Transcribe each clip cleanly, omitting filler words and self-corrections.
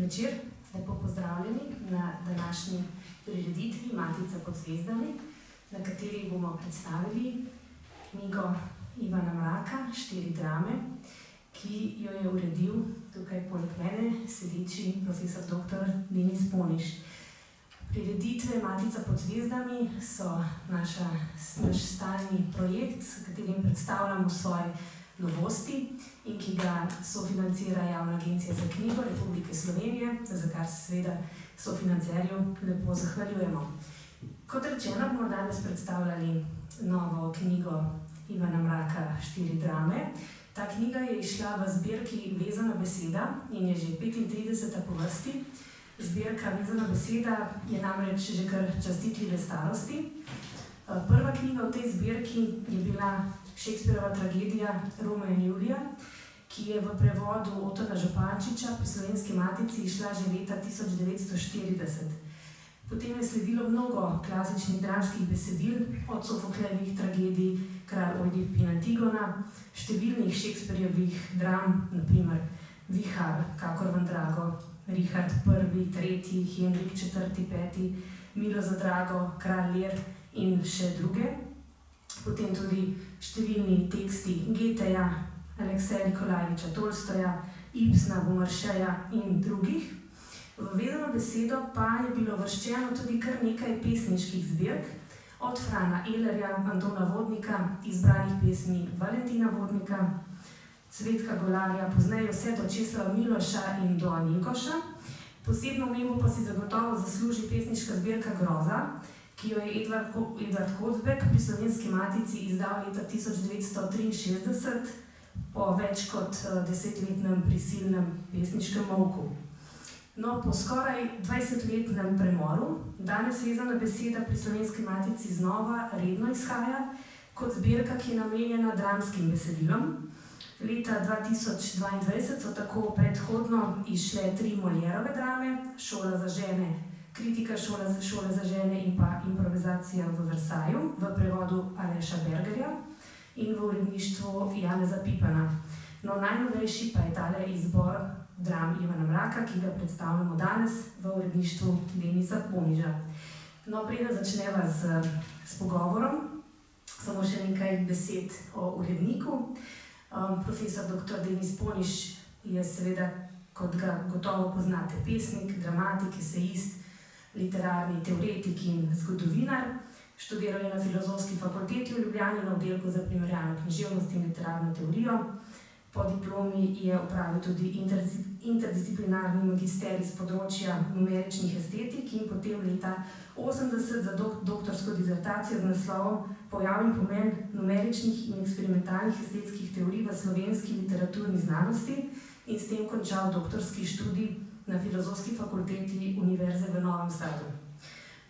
večer, lepo pozdravljeni na današnji prireditvi Matica pod zvezdami, na kateri bomo predstavili knjigo Ivana Mraka, 4 drame, ki jo je uredil tukaj poleg mene sedeči profesor dr. Denis Poniš. Prireditve Matica pod zvezdami so naš stalni projekt, s katerim predstavljamo svoje novosti in ki ga sofinancira Javna agencija za knjigo Republike Slovenije, za kar se seveda sofinancerju lepo zahvaljujemo. Kot rečeno, bomo danes predstavljali novo knjigo Ivana Mraka, 4 drame. Ta knjiga je izšla v zbirki Vezana beseda in je že 35. po vrsti. Zbirka Vezana beseda je namreč že kar častitljive starosti. Prva knjiga v tej zbirki je bila Shakespearova tragedija Romeo in Julija, ki je v prevodu Otona Župančiča pri Slovenski matici izšla že leta 1940. Potem je sledilo mnogo klasičnih dramskih besedil, od Sofoklejevih tragedij Kralj Ojdip in Antigona, številnih Shakespearjevih dram, naprimer Vihar, Kakor vam drago, Richard I., III., Henrik IV., V., Milo za drago, Kralj Lear in še druge. Potem tudi številni teksti Goetheja, Alekseja Nikolajeviča Tolstoja, Ibsena, Beaumarchaisa in drugih. V Vezano besedo pa je bilo uvrščeno tudi kar nekaj pesniških zbirk, od Frana Ehlerja, Antona Vodnika, izbranih pesmi Valentina Vodnika, Cvetka Golarja, pozneje vse do Česlava Miloša in do Njegoša. Posebno omembo pa si zagotovo zasluži pesniška zbirka Groza, ki jo je Edvard Kocbek pri Slovenski matici izdal leta 1963 po več kot 10-letnem prisilnem pesniškem molku. No, po skoraj 20-letnem premoru danes Vezana beseda pri Slovenski matici znova redno izhaja kot zbirka, ki je namenjena dramskim besedilom. Leta 2022 so tako predhodno izšle 3 Molièrove drame, Šola za žene, Kritika šole za žene in pa Improvizacija v Versailles v prevodu Aleša Bergerja in v uredništvu Janeza Pipana. No, najnovejši pa je tale izbor dram Ivana Mraka, ki ga predstavljamo danes v uredništvu Denisa Poniža. No, preden začneva s pogovorom, samo še nekaj besed o uredniku. Profesor dr. Denis Poniš je seveda, kot ga gotovo poznate, pesnik, dramatik, esejist, literarni teoretik in zgodovinar. Študiral je na Filozofski fakulteti v Ljubljani na oddelku za primerjalno književnost in literarno teorijo. Po diplomi je opravil tudi interdisciplinarni magisterij z področja numeričnih estetik in potem leta 1980 za doktorsko dizertacijo z naslovom Pojav in pomen numeričnih in eksperimentalnih estetskih teorij v slovenski literaturni znanosti in s tem končal doktorski študij na Filozofski fakulteti Univerze v Novem Sadu.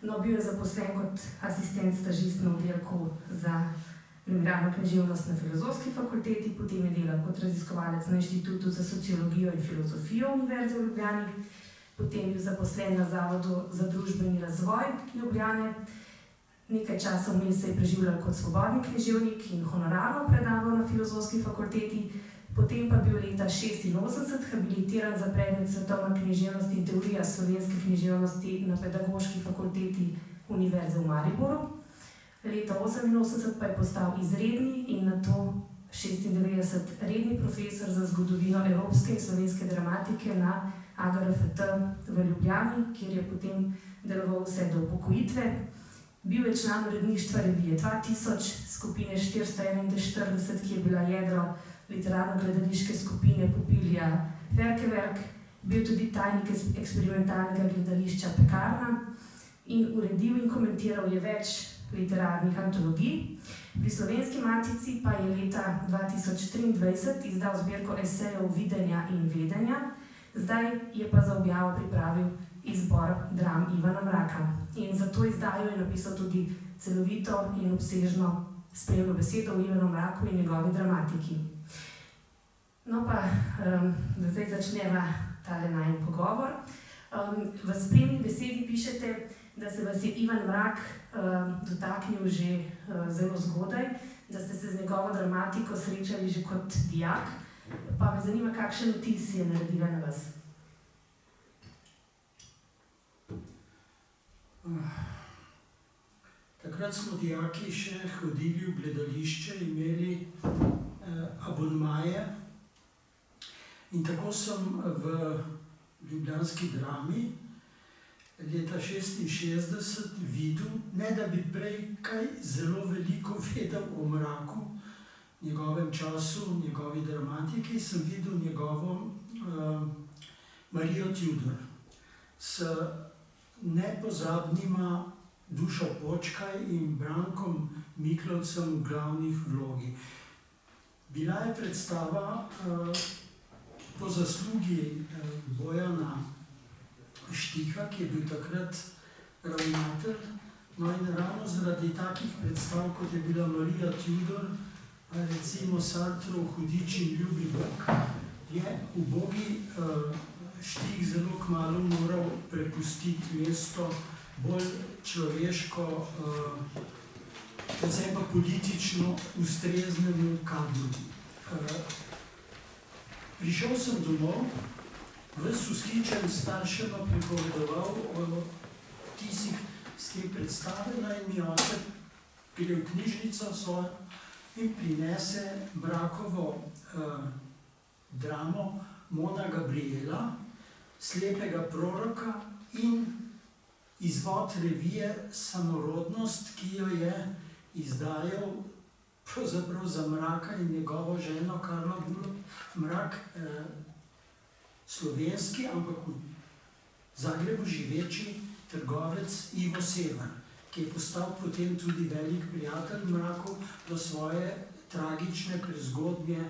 No, bil je zaposlen kot asistent stažist na oddelku za primerjalno književnost na Filozofski fakulteti, potem je delal kot raziskovalec na Inštitutu za sociologijo in filozofijo Univerze v Ljubljani, potem je bil zaposlen na Zavodu za družbeni razvoj Ljubljane, nekaj časa vmes se je preživljal kot svobodni književnik in honorarno predaval na Filozofski fakulteti, potem pa bil leta 1986 habilitiran za predmet Svetovna književnost in teorija slovenske književnosti na Pedagoški fakulteti Univerze v Mariboru. Leta 1988 pa je postal izredni in nato 1996 redni profesor za zgodovino evropske in slovenske dramatike na AGRFT v Ljubljani, kjer je potem deloval vse do upokojitve. Bil je član uredništva revije 2000, skupine 441, ki je bila jedro literarno-gledališke skupine Pupilja Ferkeverk, bil tudi tajnik eksperimentalnega gledališča Pekarna in uredil in komentiral je več literarnih antologij. Pri Slovenski matici pa je leta 2023 izdal zbirko esejev Videnja in vedenja, zdaj je pa za objavo pripravil izbor dram Ivana Mraka. In za to izdajo je napisal tudi celovito in obsežno spremno besedo o Ivanu Mraku in njegovi dramatiki. No pa, da zdaj začneva tale najin pogovor. V spremni besedi pišete, da se vas je Ivan Mrak dotaknil že zelo zgodaj, da ste se z njegovo dramatiko srečali že kot dijak. Pa me zanima, kakšen vtis je naredila na vas? Takrat smo dijaki še hodili v gledališče, imeli abonmaje in tako sem v ljubljanski Drami leta 1966 videl, ne da bi prej kaj zelo veliko vedel o Mraku, njegovem času, njegovi dramatiki, sem videl njegovo Marijo Tudor s nepozabnima Dušo Počkaj in Brankom Miklovcem v glavnih vlogi. Bila je predstava po zaslugi Bojana Štiha, ki je bil takrat ravnatelj, no in ravno zaradi takih predstav, kot je bila Marija Tudor, recimo Sartrov Hudič in Ljubi Bog, je ubogi Štih zelo kmalu moral prepustiti mesto bolj človeško, predvsem pa politično ustreznemu kadru. Prišel sem domov, ves ushičen, staršema pripovedoval o tisih z te predstave, in mi oče gre v knjižnico svojo in prinese Mrakovo dramo Mona Gabriela, Slepega proroka in izvod revije Samorodnost, ki jo je izdajal pravzaprav za Mraka in njegovo ženo Karlo Mrak, slovenski, ampak v Zagrebu živeči trgovec Ivo Sever, ki je postal potem tudi velik prijatelj Mrakov do svoje tragične, prezgodnje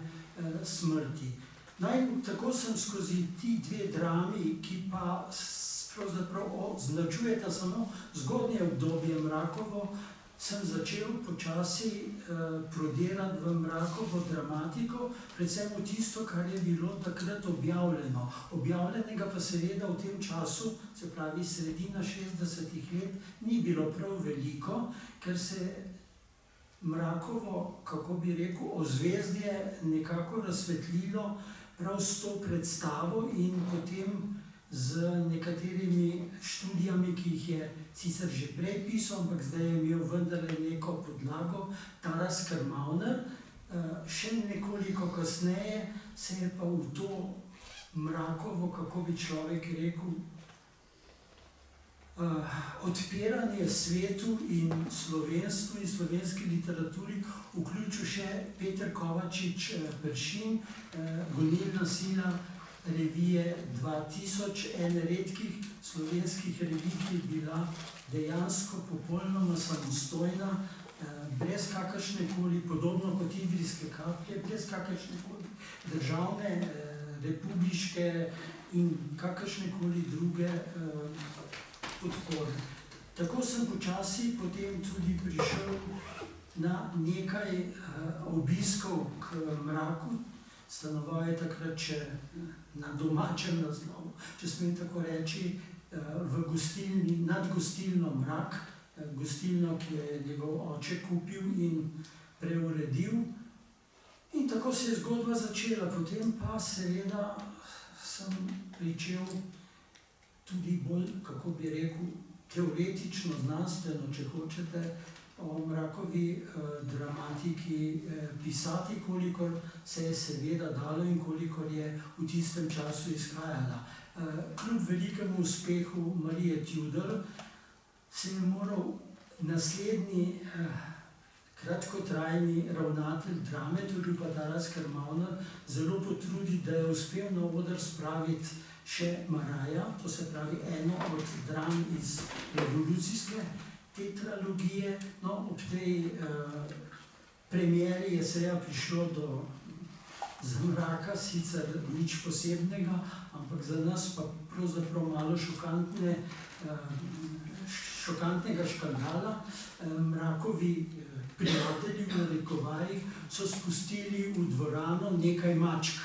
smrti. No in tako sem skozi ti dve drami, ki pa pravzaprav označujeta samo zgodnje obdobje Mrakovo, sem začel počasi prodirati v Mrakovo dramatiko, predvsem v tisto, kar je bilo takrat objavljeno. Objavljenega pa seveda v tem času, se pravi sredina 60-ih let, ni bilo prav veliko, ker se Mrakovo, kako bi rekel, ozvezdje nekako razsvetlilo prav s to predstavo in potem z nekaterimi študijami, ki jih je sicer že prej pisal, ampak zdaj je imel vendarle neko podlago, Taras Krmavner. Še nekoliko kasneje se je pa v to Mrakovo, kako bi človek rekel, odpiranje svetu in slovenstvu in slovenski literaturi vključil še Peter Kovačič Peršin, Gonilna sila revije 2000, ene redkih slovenskih revij, ki je bila dejansko popolnoma samostojna, brez kakršnekoli, podobno kot Idrijske kaplje, brez kakršnekoli državne, republiške in kakršnekoli druge podpore. Tako sem počasi potem tudi prišel na nekaj obiskov k Mraku. Stanoval je takrat še na domačem naslovu, če smem tako reči, v gostilni, nad gostilno Mrak, gostilno, ki je njegov oče kupil in preuredil. In tako se je zgodba začela. Potem pa seveda sem pričel tudi bolj, kako bi rekel, teoretično, znanstveno, če hočete, o Mrakovi dramatiki pisati, kolikor se je seveda dalo in kolikor je v tistem času izhajala. Kljub velikemu uspehu Marije Tudor se je moral naslednji kratkotrajni ravnatelj drame, tudi pa Taras Krmavner, zelo potruditi, da je uspel na oder spraviti še Maraja, to se pravi eno od dram iz revolucijske tetralogije. No, ob tej premieri je seveda prišlo do za Mraka sicer nič posebnega, ampak za nas pa pravzaprav malo šokantnega škandala. Mrakovi prijatelji v narekovajih so spustili v dvorano nekaj mačk.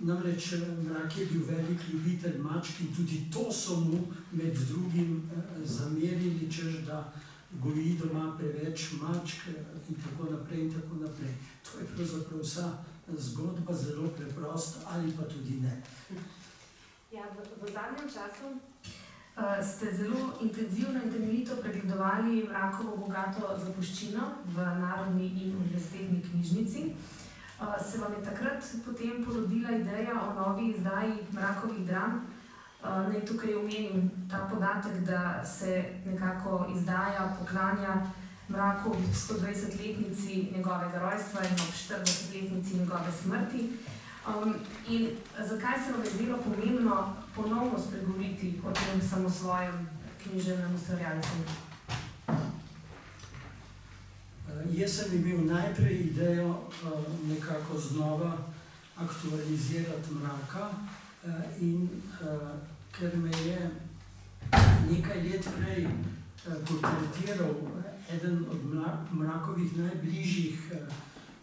Namreč Mrak je bil velik ljubitelj mačk in tudi to so mu med drugim zamerili, češ da goji doma preveč mačk in tako naprej in tako naprej. To je pravzaprav vsa zgodba, zelo preprosta ali pa tudi ne. Ja, v zadnjem času ste zelo intenzivno in temeljito pregledovali Mrakovo bogato zapuščino v Narodni in univerzitetni knjižnici. Se vam je takrat potem porodila ideja o novi izdaji Mrakovih dram? Naj tukaj omenim ta podatek, da se nekako izdaja poklanja Mraku 120-letnici njegovega rojstva in ob 40-letnici njegove smrti. In zakaj se vam je zdelo pomembno ponovno spregovoriti o tem samosvojem književnem ustvarjalcu? Jaz sem imel najprej idejo nekako znova aktualizirati Mraka in ker me je nekaj let prej portretiral eden od Mrakovih najbližjih,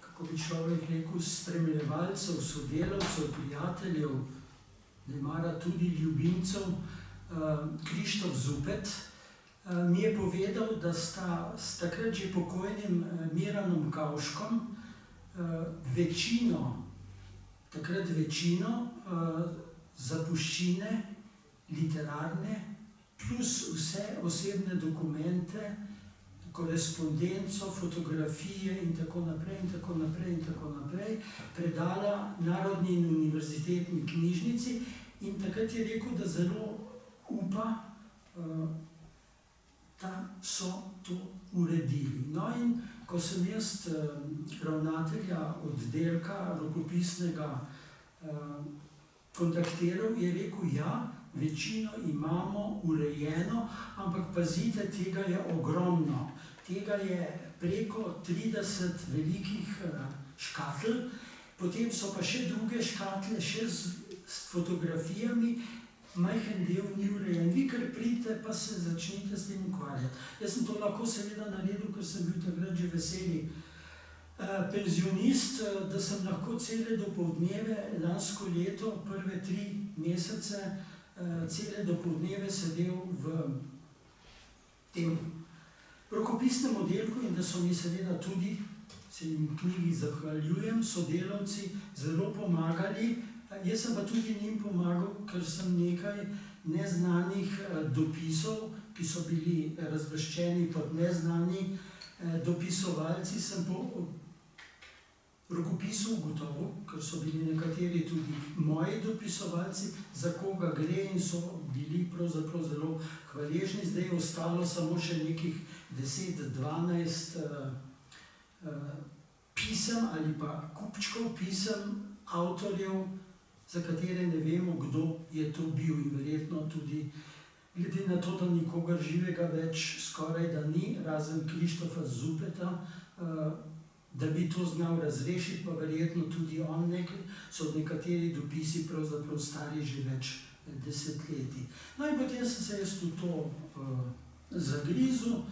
kako bi človek rekel, spremljevalcev, sodelavcev, prijateljev, nemara tudi ljubimcev, Krištof Zupet, mi je povedal, da sta s takrat že pokojnim Miranom Kavškom takrat večino zapuščine, literarne, plus vse osebne dokumente, korespondenco, fotografije in tako naprej, predala Narodni in univerzitetni knjižnici in takrat je rekel, da zelo upa, da so to uredili. No in ko sem jaz ravnatelja oddelka rokopisnega kontaktiral, je rekel, ja, večino imamo urejeno, ampak pazite, tega je ogromno. Tega je preko 30 velikih škatel, potem so pa še druge škatle, še s fotografijami, majhen del ni urejen. Vi kar pridite, pa se začnite s tem ukvarjati. Jaz sem to lahko seveda naredil, ker sem bil takrat že veseli penzionist, da sem lahko cele dopoldneve, lansko leto, prve 3 mesece, cele dopoldneve sedel v tem rokopisnem oddelku in da so mi seveda tudi, se jim knjigi zahvaljujem, sodelavci zelo pomagali. Jaz sem pa tudi njim pomagal, ker sem nekaj neznanih dopisov, ki so bili razvrščeni pod neznani dopisovalci, sem po rokopisu ugotovil, ker so bili nekateri tudi moji dopisovalci, za koga gre in so bili pravzaprav zelo hvaležni. Zdaj je ostalo samo še nekih 10-12 pisem ali pa kupčkov pisem avtorjev, za katere ne vemo, kdo je to bil in verjetno tudi, glede na to, da nikogar živega več skoraj da ni, razen Krištofa Zupeta, da bi to znal razrešiti, pa verjetno tudi on nekaj, so nekateri dopisi pravzaprav stari že več desetletij. No in potem sem se jaz v to zagrizel,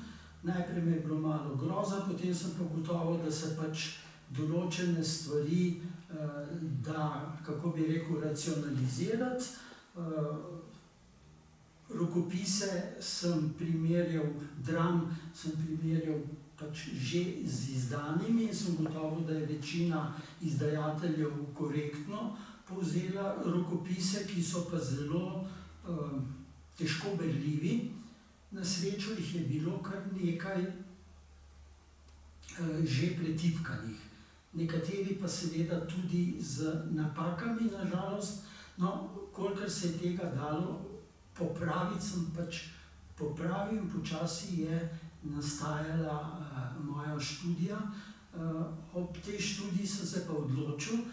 najprej me je bilo malo groza, potem sem pa ugotovil, da se pač določene stvari da, kako bi rekel, racionalizirati. Rokopise sem primerjal, dram sem primerjal pač že z izdanimi in sem ugotovil, da je večina izdajateljev korektno povzela rokopise, ki so pa zelo težko berljivi. Na srečo jih je bilo kar nekaj že pretipkanih. Nekateri pa seveda tudi z napakami, nažalost. No, kolikor se je tega dalo popraviti, sem pač popravil in počasi je nastajala moja študija. Ob tej študiji sem se pa odločil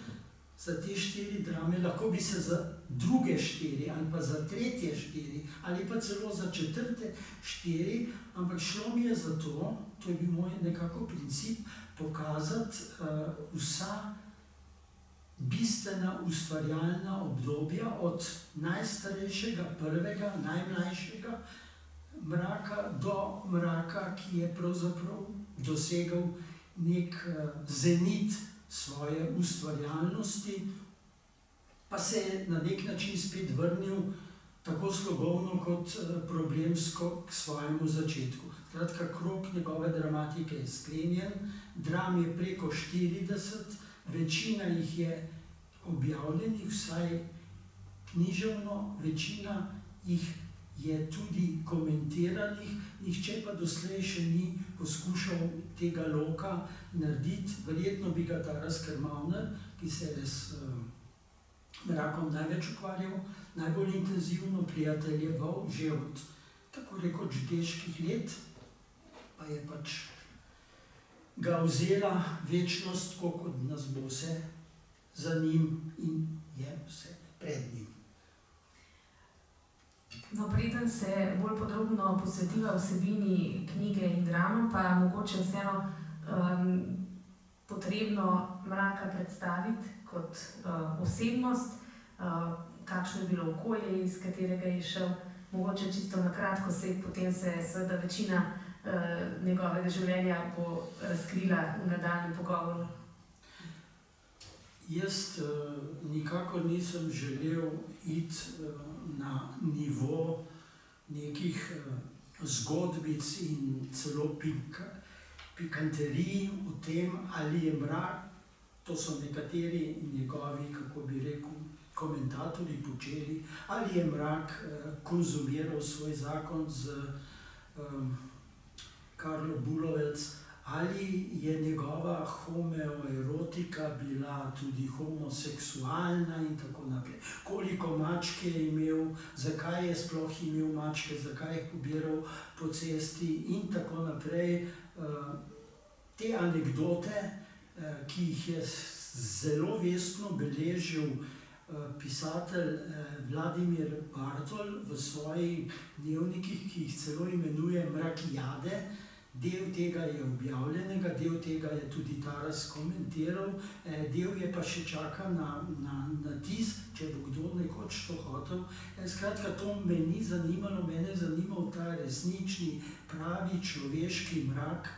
za te 4 drame, lahko bi se za druge 4 ali pa za tretje 4 ali pa celo za četrte 4, ampak šlo mi je za to, to je bil moj nekako princip, pokazati vsa bistvena ustvarjalna obdobja od najstarejšega, prvega, najmlajšega Mraka do Mraka, ki je pravzaprav dosegal nek zenit svoje ustvarjalnosti, pa se je na nek način spet vrnil tako slogovno kot problemsko k svojemu začetku. Skratka, krog njegove dramatike je sklenjen, dram je preko 40, večina jih je objavljenih, vsaj književno, večina jih je tudi komentiranih, nihče pa doslej še ni poskušal tega loka narediti. Verjetno bi ga Taras Kermauner, ki se je s mrakom največ ukvarjal, najbolj intenzivno prijateljeval že od tako rekoč deških let, pa je pač ga vzela večnost, tako kot nas bo vse za njim in je vse pred njim. No, preden se bolj podrobno posvetiva vsebini knjige in drama, pa mogoče vseeno potrebno Mraka predstaviti kot osebnost, kakšno je bilo okolje, iz katerega je šel, mogoče čisto na kratko, potem se seveda večina njegovega življenja bo razkrila v nadaljnjem pogovoru. Jaz nikakor nisem želel iti na nivo nekih zgodbic in celo pikanterij o tem, ali je Mrak, to so nekateri njegovi, kako bi rekel, komentatorji počeli, ali je Mrak konzumiral svoj zakon z Karlo Bulovec, ali je njegova homoerotika bila tudi homoseksualna in tako naprej. Koliko mačke je imel, zakaj je sploh imel mačke, zakaj je pobiral po cesti in tako naprej. Te anekdote, ki jih je zelo vestno beležil pisatelj Vladimir Bartol v svojih dnevnikih, ki jih celo imenuje Mrakijade. Del tega je objavljenega, del tega je tudi Taras komentiral, del je pa še čaka na tisk, če bo kdo nekoč to hotel. Skratka, to me ni zanimalo, mene je zanimal ta resnični, pravi človeški Mrak,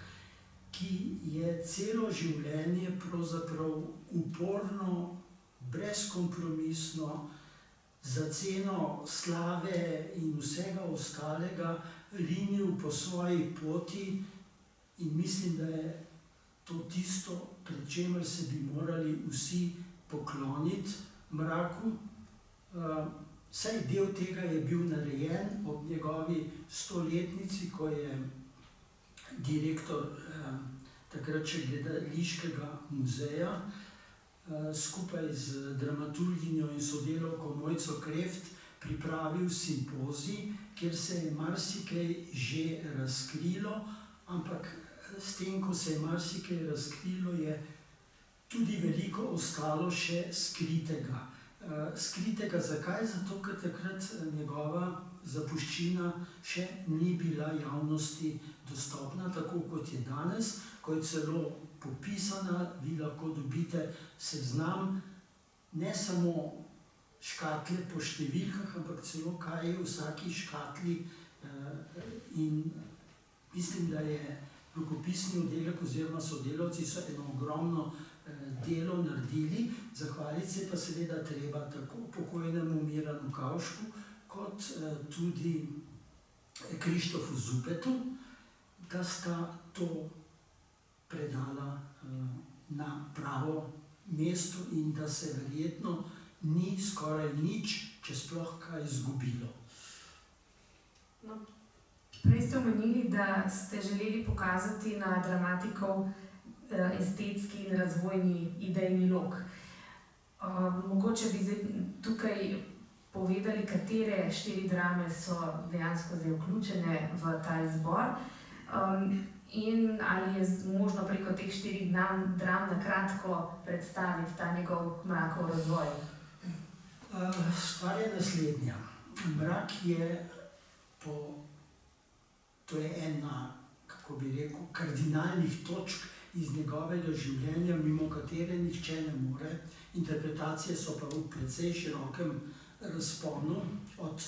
ki je celo življenje pravzaprav uporno, brezkompromisno, za ceno slave in vsega ostalega rinil po svoji poti in mislim, da je to tisto, pred čemer se bi morali vsi pokloniti Mraku. Saj del tega je bil narejen ob njegovi 100-letnici, ko je direktor takrat še Gledališkega muzeja skupaj z dramaturginjo in sodelavko Mojco Kreft pripravil simpozij, kjer se je marsikaj že razkrilo, ampak s tem, ko se je marsikaj razkrilo, je tudi veliko ostalo še skritega. Skritega zakaj? Zato, ker takrat njegova zapuščina še ni bila javnosti dostopna, tako kot je danes, ko je celo popisana, vi lahko dobite seznam ne samo škatle po številkah, ampak celo kaj je v vsaki škatli in mislim, da je rokopisni oddelek oziroma sodelavci so eno ogromno delo naredili. Zahvaliti se pa seveda treba tako pokojnemu Miranu Kavšku kot tudi Krištofu Zupetu, da sta to predala na pravo mesto in da se verjetno ni skoraj nič, če sploh kaj izgubilo. No, prej ste omenili, da ste želeli pokazati na dramatikov estetski in razvojni idejni lok. Mogoče bi zdaj tukaj povedali, katere 4 drame so dejansko zdaj vključene v ta izbor in ali je možno preko teh 4 dram na kratko predstaviti ta njegov Mrakov razvoj. Stvar je naslednja. Mrak je to je ena, kako bi rekel, kardinalnih točk iz njegovega življenja, mimo katere nihče ne more. Interpretacije so pa v precej širokem razponu, od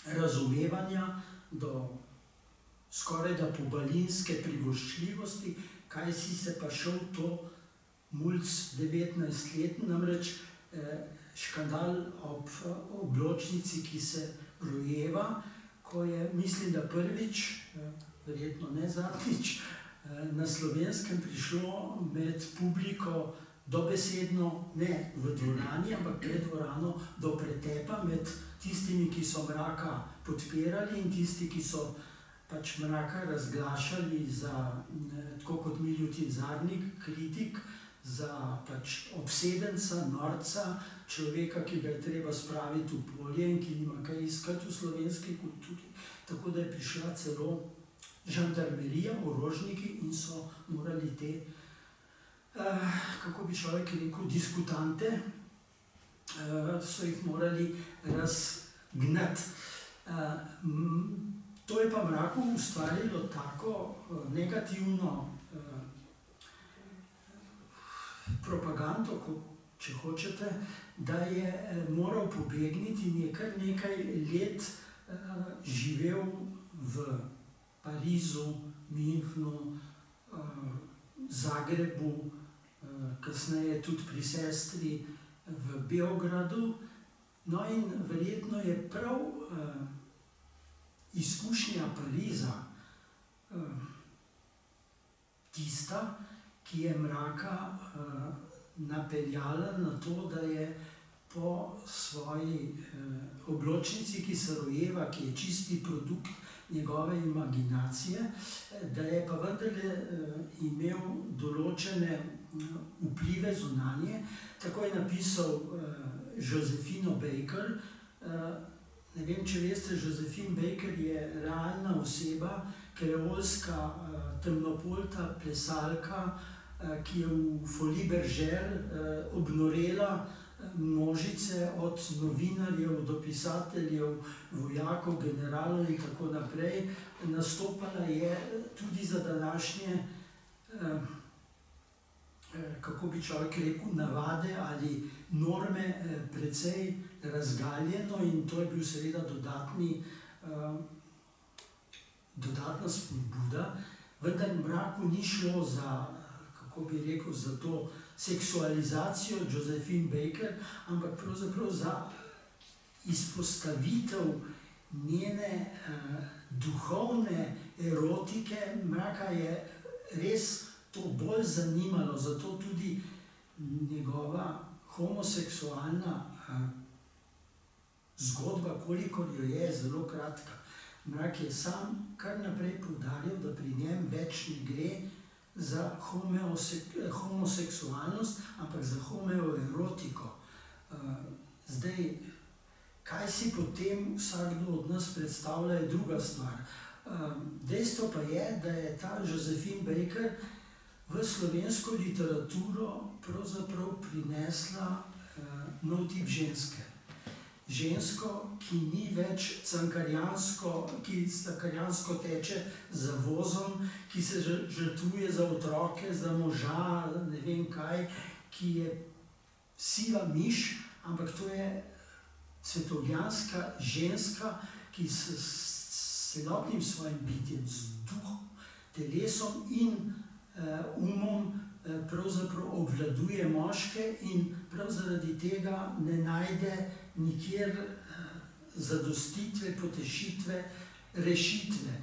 razumevanja do skoraj da pobalinske privoščljivosti, kaj si se pa šel to mulc 19 let, namreč škandal ob obločnici, ki se rojeva, ko je, mislim, da prvič, verjetno ne zadnjič, na Slovenskem prišlo med publiko dobesedno ne v dvorani, ampak pred dvorano do pretepa med tistimi, ki so Mraka podpirali in tisti, ki so pač Mraka razglašali za, tako kot Miljutin Zarnik, kritik, za pač obsedenca, norca, človeka, ki ga je treba spraviti v polje in ki nima kaj iskati v slovenski kulturi. Tako da je prišla celo žandarmerija, orožniki in so morali te, kako bi človek rekel, diskutante, so jih morali razgnati. To je pa Mraku ustvarilo tako negativno propagando, če hočete, da je moral pobegniti in je kar nekaj let živel v Parizu, Münchnu, Zagrebu, kasneje tudi pri sestri v Beogradu. No in verjetno je prav izkušnja Pariza tista, ki je Mraka napeljala na to, da je po svoji obločnici, ki se rojeva, ki je čisti produkt njegove imaginacije, da je pa vendarle imel določene vplive zunanje. Tako je napisal Josephine Baker. Ne vem, če veste, Josephine Baker je realna oseba, kreolska temnopolta plesalka, ki je v Folies Bergère obnorela množice od novinarjev do pisateljev, vojakov, generalov in tako naprej. Nastopala je tudi za današnje, kako bi človek rekel, navade ali norme precej razgaljeno in to je bil seveda dodatna spodbuda. Vendar Mraku ni šlo za, kako bi rekel, za to seksualizacijo Josephine Baker, ampak pravzaprav za izpostavitev njene duhovne erotike. Mraka je res to bolj zanimalo, zato tudi njegova homoseksualna zgodba, kolikor jo je, zelo kratka. Mrak je sam kar naprej poudarjal, da pri njem več ne gre za homoseksualnost, ampak za homoerotiko. Zdaj, kaj si potem vsakdo od nas predstavlja, je druga stvar. Dejstvo pa je, da je ta Josephine Baker v slovensko literaturo pravzaprav prinesla nov tip ženske. Žensko, ki ni več cankarjansko, ki cankarjansko teče za vozom, ki se žrtvuje za otroke, za moža, ne vem kaj, ki je siva miš, ampak to je svetovljanska ženska, ki s celotnim svojim bitjem, z duhom, telesom in umom pravzaprav obvladuje moške in prav zaradi tega ne najde nikjer zadostitve, potešitve, rešitve.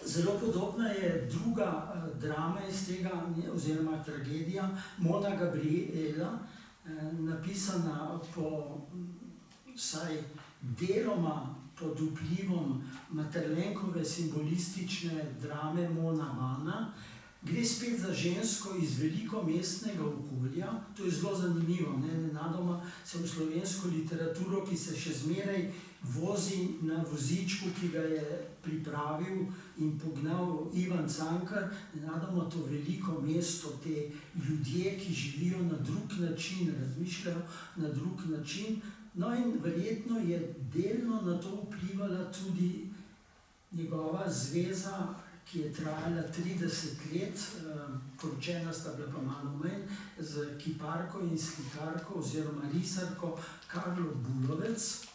Zelo podobna je druga drama iz tega, oziroma tragedija, Mona Gabriela, napisana po vsaj deloma pod vplivom Maeterlinckove simbolistične drame Mona Vana. Gre spet za žensko iz velikomestnega okolja. To je zelo zanimivo. Nenadoma se v slovensko literaturo, ki se še zmeraj vozi na vozičku, ki ga je pripravil in pognal Ivan Cankar, nenadoma to veliko mesto, te ljudje, ki živijo na drug način, razmišljajo na drug način. No in verjetno je delno na to vplivala tudi njegova zveza, ki je trajala 30 let, poročena sta bila pa malo manj, z kiparko in slikarko oziroma risarko Karlo Bulovec,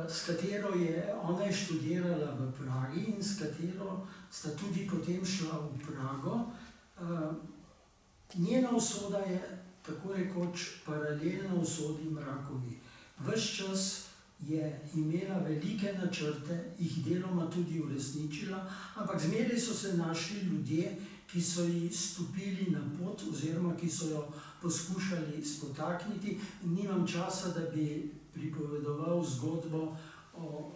s katero ona je študirala v Pragi in s katero sta tudi potem šla v Prago. Njena usoda je tako rekoč paralelna usodi Mrakovi. Ves čas je imela velike načrte, jih deloma tudi uresničila, ampak zmeraj so se našli ljudje, ki so ji stopili na pot oziroma ki so jo poskušali spotakniti. Nimam časa, da bi pripovedoval zgodbo o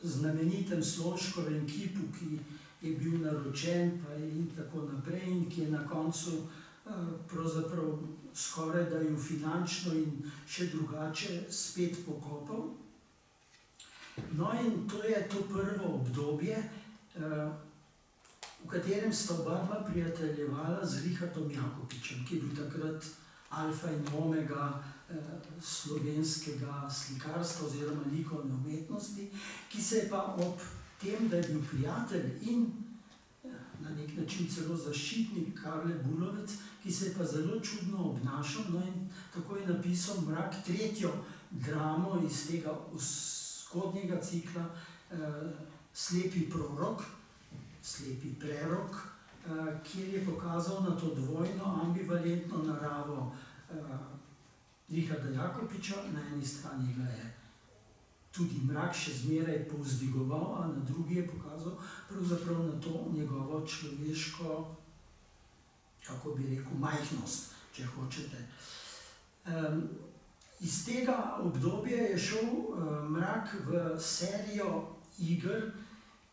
znamenitem Slonškovem kipu, ki je bil naročen in tako naprej in ki je na koncu pravzaprav skoraj da ju finančno in še drugače spet pokopal. No in to je to prvo obdobje, v katerem sta oba prijateljevala z Richardom Jakopičem, ki je bil takrat alfa in omega slovenskega slikarstva oziroma likovne umetnosti, ki se je pa ob tem, da je bil prijatelj in na nek način celo zaščitnik Karle Bulovec, ki se je pa zelo čudno obnašal, no in tako je napisal Mrak tretjo dramo iz tega vzhodnjega cikla Slepi prorok, Slepi prerok, kjer je pokazal na to dvojno ambivalentno naravo Richarda Jakopiča. Na eni strani ga je tudi Mrak še zmeraj povzdigoval, a na drugi je pokazal pravzaprav na to njegovo človeško, kako bi rekel, majhnost, če hočete. Iz tega obdobja je šel Mrak v serijo iger,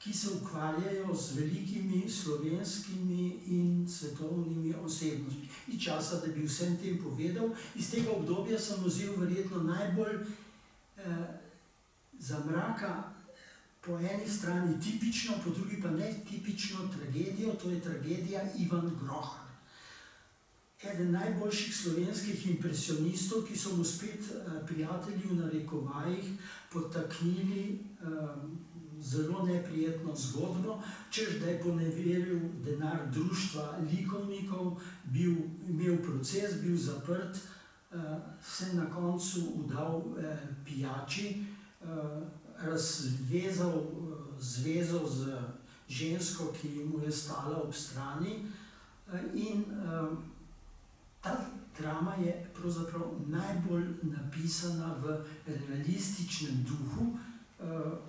ki se ukvarjajo z velikimi slovenskimi in svetovnimi osebnostmi. Ni časa, da bi vsem tem povedal. Iz tega obdobja sem vzel verjetno najbolj za Mraka po eni strani tipično, po drugi pa netipično tragedijo, to je tragedija Ivan Grohar. Eden najboljših slovenskih impresionistov, ki so mu spet prijatelji v narekovajih podtaknili zelo neprijetno zgodbo, češ da je poneveril denar društva likovnikov, imel proces, bil zaprt, se na koncu vdal pijači, razvezal zvezo z žensko, ki mu je stala ob strani, in ta drama je pravzaprav najbolj napisana v realističnem duhu,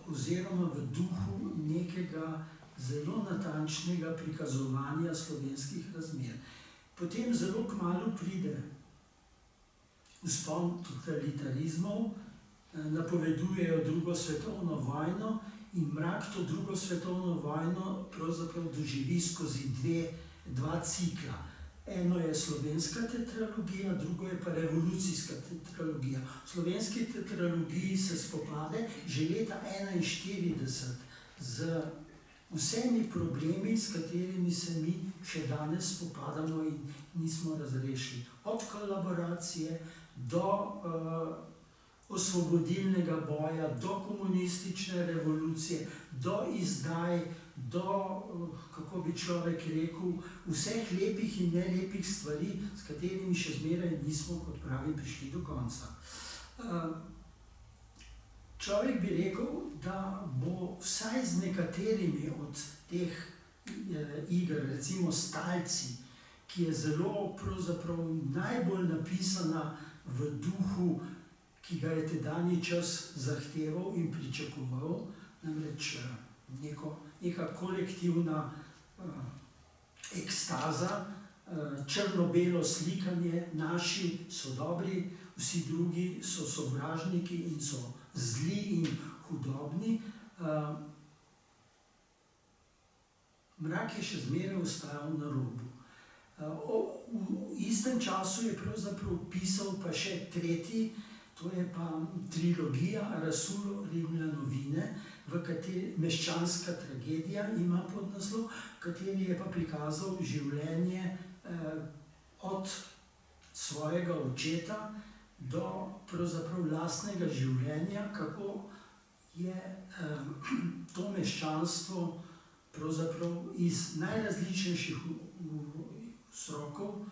oziroma v duhu nekega zelo natančnega prikazovanja slovenskih razmer. Potem zelo kmalu pride vzpon totalitarizmov, napovedujejo drugo svetovno vojno in Mrak to drugo svetovno vojno pravzaprav doživi skozi dva cikla. Eno je slovenska tetralogija, drugo je pa revolucijska tetralogija. V slovenski tetralogiji se spopade že leta 1941 z vsemi problemi, s katerimi se mi še danes spopadamo in nismo razrešili. Od kolaboracije do osvobodilnega boja, do komunistične revolucije, do izdaj, do, kako bi človek rekel, vseh lepih in nelepih stvari, s katerimi še zmeraj nismo, kot pravim, prišli do konca. Človek bi rekel, da bo vsaj z nekaterimi od teh iger, recimo Stalci, ki je zelo pravzaprav najbolj napisana v duhu, ki ga je tedanji čas zahteval in pričakoval, namreč neka kolektivna ekstaza, črno-belo slikanje, naši so dobri, vsi drugi so sovražniki in so zli in hudobni. Mrak je še zmeraj ostajal na robu. V istem času je pravzaprav pisal pa še tretji, to je pa trilogija Rasul Rimljanovine, v kateri meščanska tragedija ima podnaslov, v kateri je pa prikazal življenje od svojega očeta do pravzaprav lastnega življenja, kako je to meščanstvo pravzaprav iz najrazličnejših vzrokov,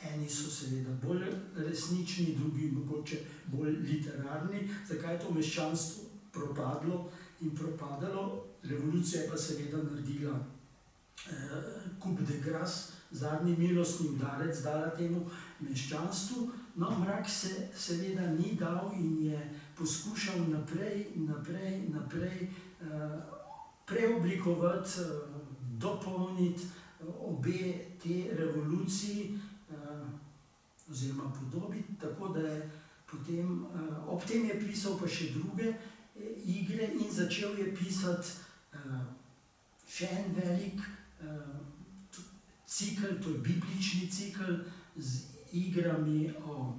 eni so seveda bolj resnični, drugi mogoče bolj literarni, zakaj je to meščanstvo propadlo in propadalo. Revolucija je pa seveda naredila coup de grâce, zadnji milostni udarec dala temu meščanstvu. No, Mrak se seveda ni dal in je poskušal naprej preoblikovati dopolniti obe te revoluciji oziroma podobiti, tako da je potem, ob tem je pisal pa še druge igre in začel je pisati še en velik cikel, to je biblični cikel z igrami o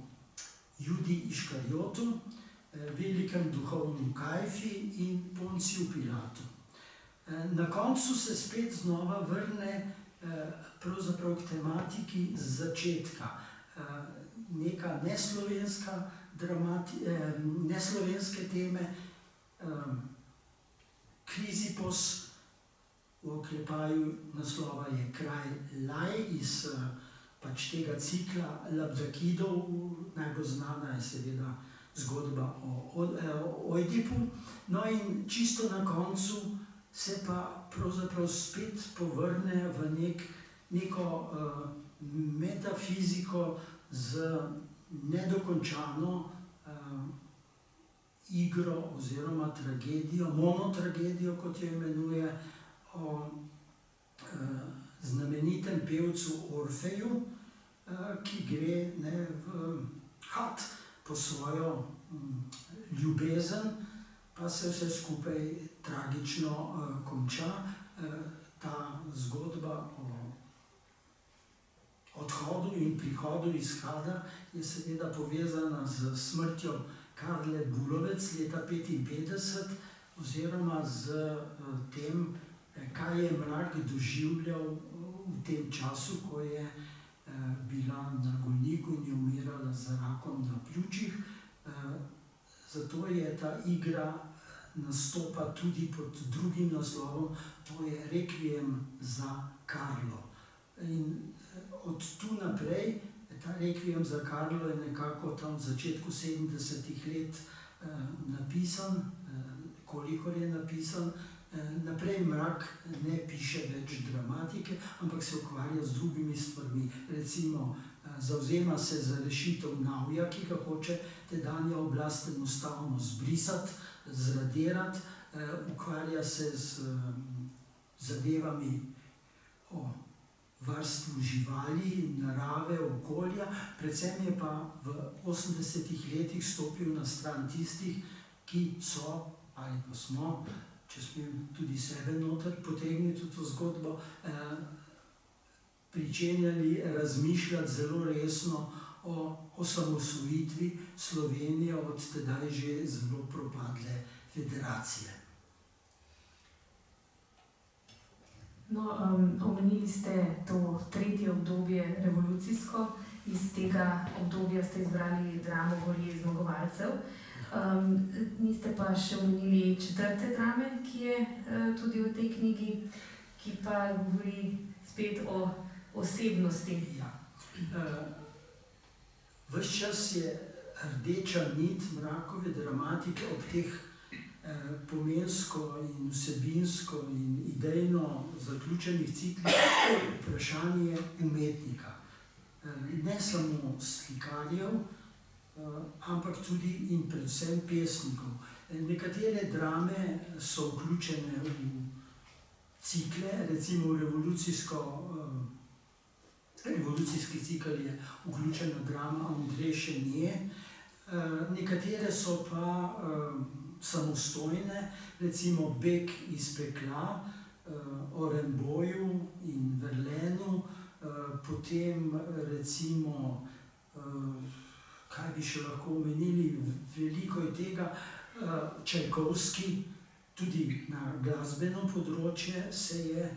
Judi Iškarjotu, velikem duhovnem Kajfi in Ponciju Pilatu. Na koncu se spet znova vrne pravzaprav k tematiki z začetka. Neka neslovenske teme, Krizipos, v oklepaju naslova je kralj Laj iz pač tega cikla Labdakidov, najbolj znana je seveda zgodba o Ojdipu. No in čisto na koncu se pa pravzaprav spet povrne v neko metafiziko z nedokončano igro oziroma tragedijo, monotragedijo, kot jo imenuje, o znamenitem pevcu Orfeju, ki gre v had po svojo ljubezen, pa se vse skupaj tragično konča. Ta zgodba o odhodu in prihodu iz Hada je seveda povezana z smrtjo Karle Bulovec leta 1955 oziroma z tem, kaj je Mrak doživljal v tem času, ko je bila na Golniku in je umirala z rakom na pljučih. Zato je ta igra nastopa tudi pod drugim naslovom, to je Rekviem za Karlo. In od tu naprej, ta Rekviem za Karlo je nekako tam v začetku 70-ih let napisan, kolikor je napisan. Naprej Mrak ne piše več dramatike, ampak se ukvarja z drugimi stvarmi. Recimo, zavzema se za rešitev Navja, ki ga hoče tedanja oblast enostavno zbrisati, zradirati, ukvarja se z zadevami o varstvu živali, narave, okolja. Predvsem je pa v 80-ih letih stopil na stran tistih, ki so, ali pa smo, če smem tudi sebe noter potegniti v to zgodbo, pričenjali razmišljati zelo resno o osamosvojitvi Slovenije od tedaj že zelo propadle federacije. No, omenili ste to tretje obdobje revolucijsko, iz tega obdobja ste izbrali dramo Gorje zmagovalcev. Niste pa še omenili četrte drame, ki je tudi v tej knjigi, ki pa govori spet o osebnosti. Ja. Ves čas je rdeča nit Mrakove dramatike ob teh pomensko in vsebinsko in idejno zaključenih ciklih vprašanje umetnika. Ne samo slikarjev, ampak tudi in predvsem pesnikov. Nekatere drame so vključene v cikle, recimo v revolucijski cikel je vključena drama Andrej Chenier, nekatere so pa samostojne, recimo Beg iz pekla, o Rimbaudju in Verlainu, potem recimo, kaj bi še lahko omenili, veliko je tega, Čajkovski, tudi na glasbeno področje se je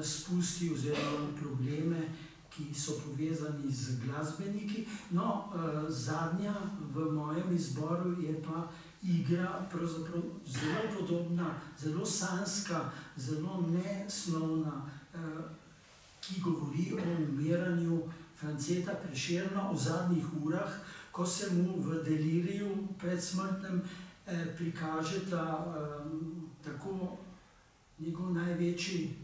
spustil oziroma probleme, ki so povezani z glasbeniki. No, zadnja v mojem izboru je pa igra, pravzaprav zelo podobna, zelo sanjska, zelo nesnovna, ki govori o umiranju Franceta Prešerna v zadnjih urah, ko se mu v deliriju predsmrtnem prikažeta tako njegov največji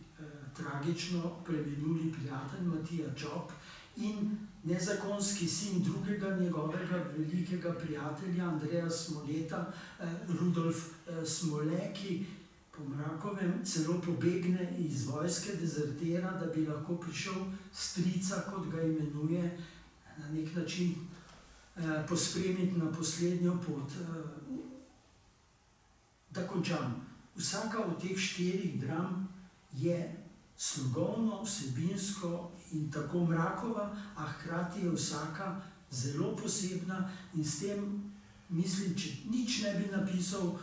tragično preminuli prijatelj Matija Čop in nezakonski sin drugega njegovega velikega prijatelja Andreja Smoleta, Rudolf Smole, ki po Mrakovem celo pobegne iz vojske, dezertira, da bi lahko prišel strica, kot ga imenuje, na nek način pospremiti na poslednjo pot. Da končam. Vsaka od teh 4 dram je slogovno, vsebinsko in tako Mrakova, a hkrati je vsaka zelo posebna in s tem, mislim, če nič ne bi napisal,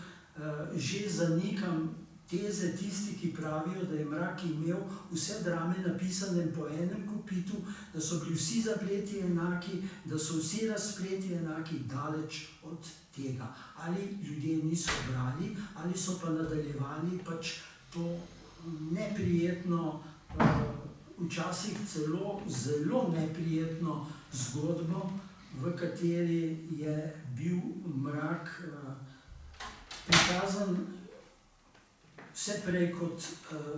že zanikam teze tisti, ki pravijo, da je Mrak imel vse drame napisane po enem kopitu, da so bili vsi zapleti enaki, da so vsi razpleti enaki, daleč od tega. Ali ljudje niso brali, ali so pa nadaljevali pač to neprijetno, včasih celo zelo neprijetno zgodbo, v kateri je bil Mrak prikazan vse prej kot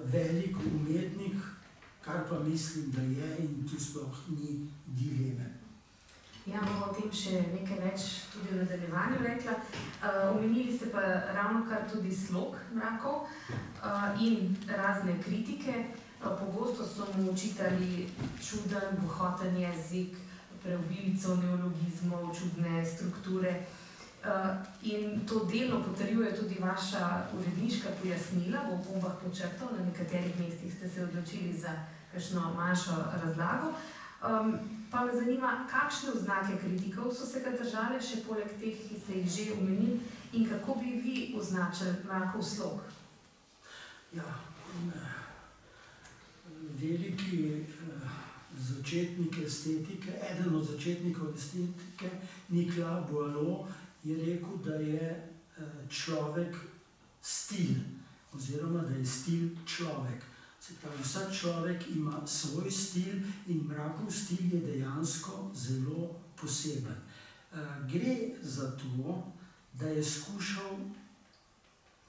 velik umetnik, kar pa mislim, da je, in tu sploh ni dileme. Ja, bomo o tem še nekaj več tudi v nadaljevanju rekla. Omenili ste pa ravnokar tudi slog Mrakov in razne kritike. Pogosto so mu očitali čuden, bohoten jezik, preobilico neologizmov, čudne strukture. In to delno potrjuje tudi vaša uredniška pojasnila, v opombah podčrtal, na nekaterih mestih ste se odločili za kakšno manjšo razlago. Pa me zanima, kakšne oznake kritikov so se ga držale, še poleg teh, ki ste jih že omenili, in kako bi vi označili Mrakov slog? Ja, veliki začetnik estetike, eden od začetnikov estetike, Nicolas Boileau, je rekel, da je človek stil, oziroma da je stil človek. Se pravi, vsak človek ima svoj stil in Mrakov stil je dejansko zelo poseben. Gre za to, da je skušal,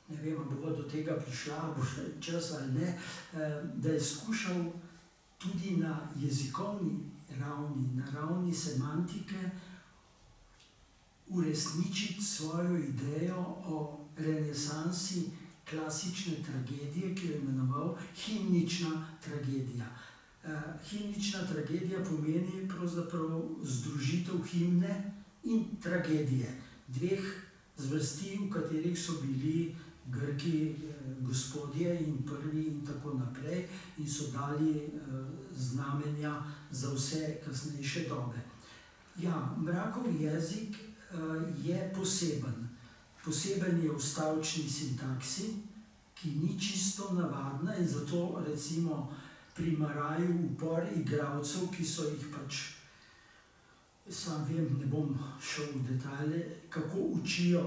ne vem, ali bo do tega prišla, bo še čas ali ne, da je skušal tudi na jezikovni ravni, na ravni semantike, uresničiti svojo idejo o renesansi klasične tragedije, ki jo je imenoval himnična tragedija. Himnična tragedija pomeni pravzaprav združitev himne in tragedije, dveh zvrsti, v katerih so bili Grki gospodje in prvi in tako naprej in so dali znamenja za vse kasnejše dobe. Ja, Mrakov jezik je poseben. Poseben je v stavčni sintaksi, ki ni čisto navadna in zato recimo pri Maraju upor igralcev, ki so jih pač, sam vem, ne bom šel v detalje, kako učijo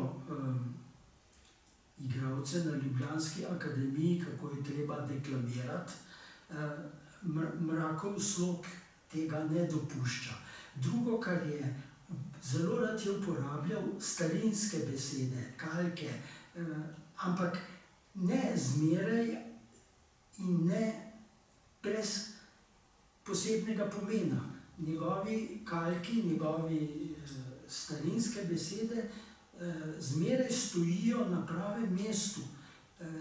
igralce na Ljubljanski akademiji, kako je treba deklamirati. Mrakov slog tega ne dopušča. Drugo, kar je, zelo rad je uporabljal starinske besede, kalke, ampak ne zmeraj in ne brez posebnega pomena. Njegovi kalki, njegovi starinske besede zmeraj stojijo na pravem mestu.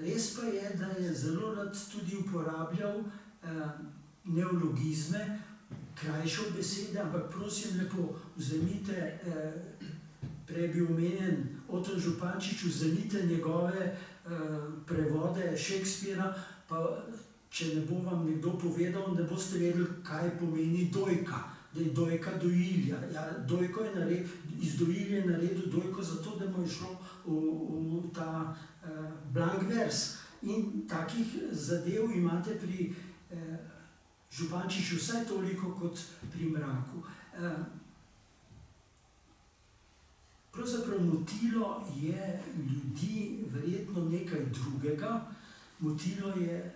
Res pa je, da je zelo rad tudi uporabljal neologizme, krajšo besede, ampak prosim lepo, vzemite, prej bil omenjen Oton Župančič, vzemite njegove prevode Shakespeara, pa če ne bo vam nekdo povedal, ne boste vedeli, kaj pomeni dojka, da je dojka dojilja. Ja, dojko je naredil, iz dojilje je naredil dojko zato, da mu je šlo v ta blank vers. In takih zadev imate pri Župančiču vsaj toliko kot pri Mraku. Pravzaprav motilo je ljudi verjetno nekaj drugega. Motilo je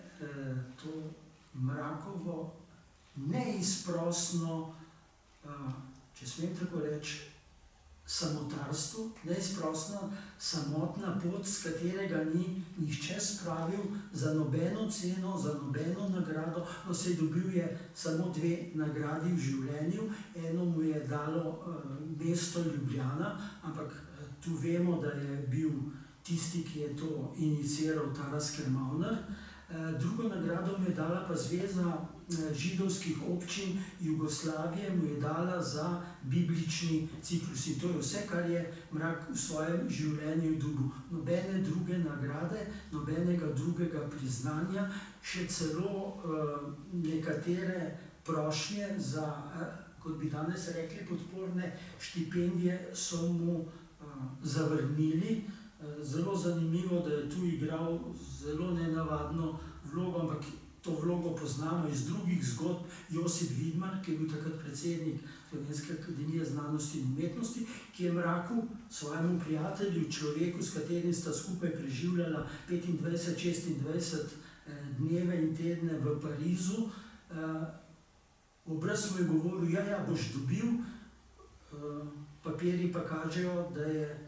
to Mrakovo neizprosno, če smem tako reči, samotarstvo, neizprosna samotna pot, s katerega ni nihče spravil za nobeno ceno, za nobeno nagrado. No, saj dobil je samo 2 nagradi v življenju, eno mu je dalo mesto Ljubljana, ampak tu vemo, da je bil tisti, ki je to iniciiral, Taras Kermauner. Drugo nagrado mu je dala pa Zveza židovskih občin Jugoslavije, mu je dala za biblični ciklus. In to je vse, kar je Mrak v svojem življenju dobil. Nobene druge nagrade, nobenega drugega priznanja, še celo nekatere prošnje za, kot bi danes rekli, podporne štipendije so mu zavrnili. Zelo zanimivo, da je tu igral zelo nenavadno vlogo, ampak to vlogo poznamo iz drugih zgodb. Josip Vidmar, ki je bil takrat predsednik Slovenske akademije znanosti in umetnosti, ki je Mraku, svojemu prijatelju, človeku, s katerim sta skupaj preživljala 25-26 dneve in tedne v Parizu, obraz mu je govoril, ja, boš dobil, papirji pa kažejo, da je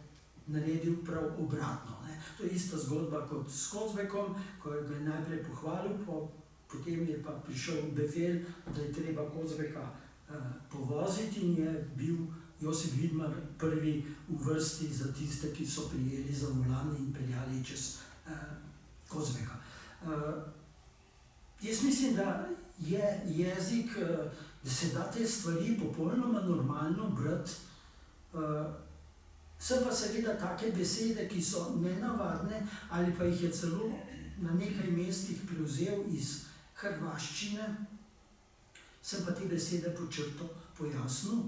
naredil prav obratno. To je ista zgodba kot s Kozbekom, ko ga je najprej pohvalil, potem je pa prišel befel, da je treba Kozbeka povoziti in je bil Josip Vidmar prvi v vrsti za tiste, ki so prijeli za volan in peljali čez Kozbeka. Jaz mislim, da je jezik, da se da te stvari popolnoma normalno brati. So pa seveda take besede, ki so nenavadne ali pa jih je celo na nekaj mestih prevzel iz hrvaščine, sem pa te besede počrto pojasnil,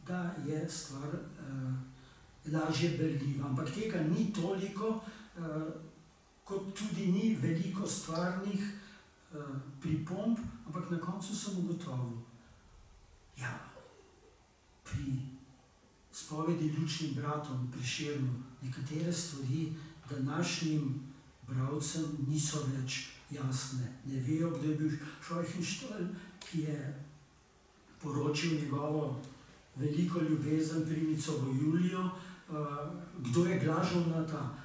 da je stvar lažje berljiva. Ampak tega ni toliko, kot tudi ni veliko stvarnih pripomb, ampak na koncu sem ugotovil, ja, pri spovedi Lučnim bratom, Prešernu, nekatere stvari današnjim bralcem niso več jasne. Ne vejo, kdo je bil Šojhenštolj, ki je poročil njegovo veliko ljubezen Primicovo Julijo, kdo je Glažovnata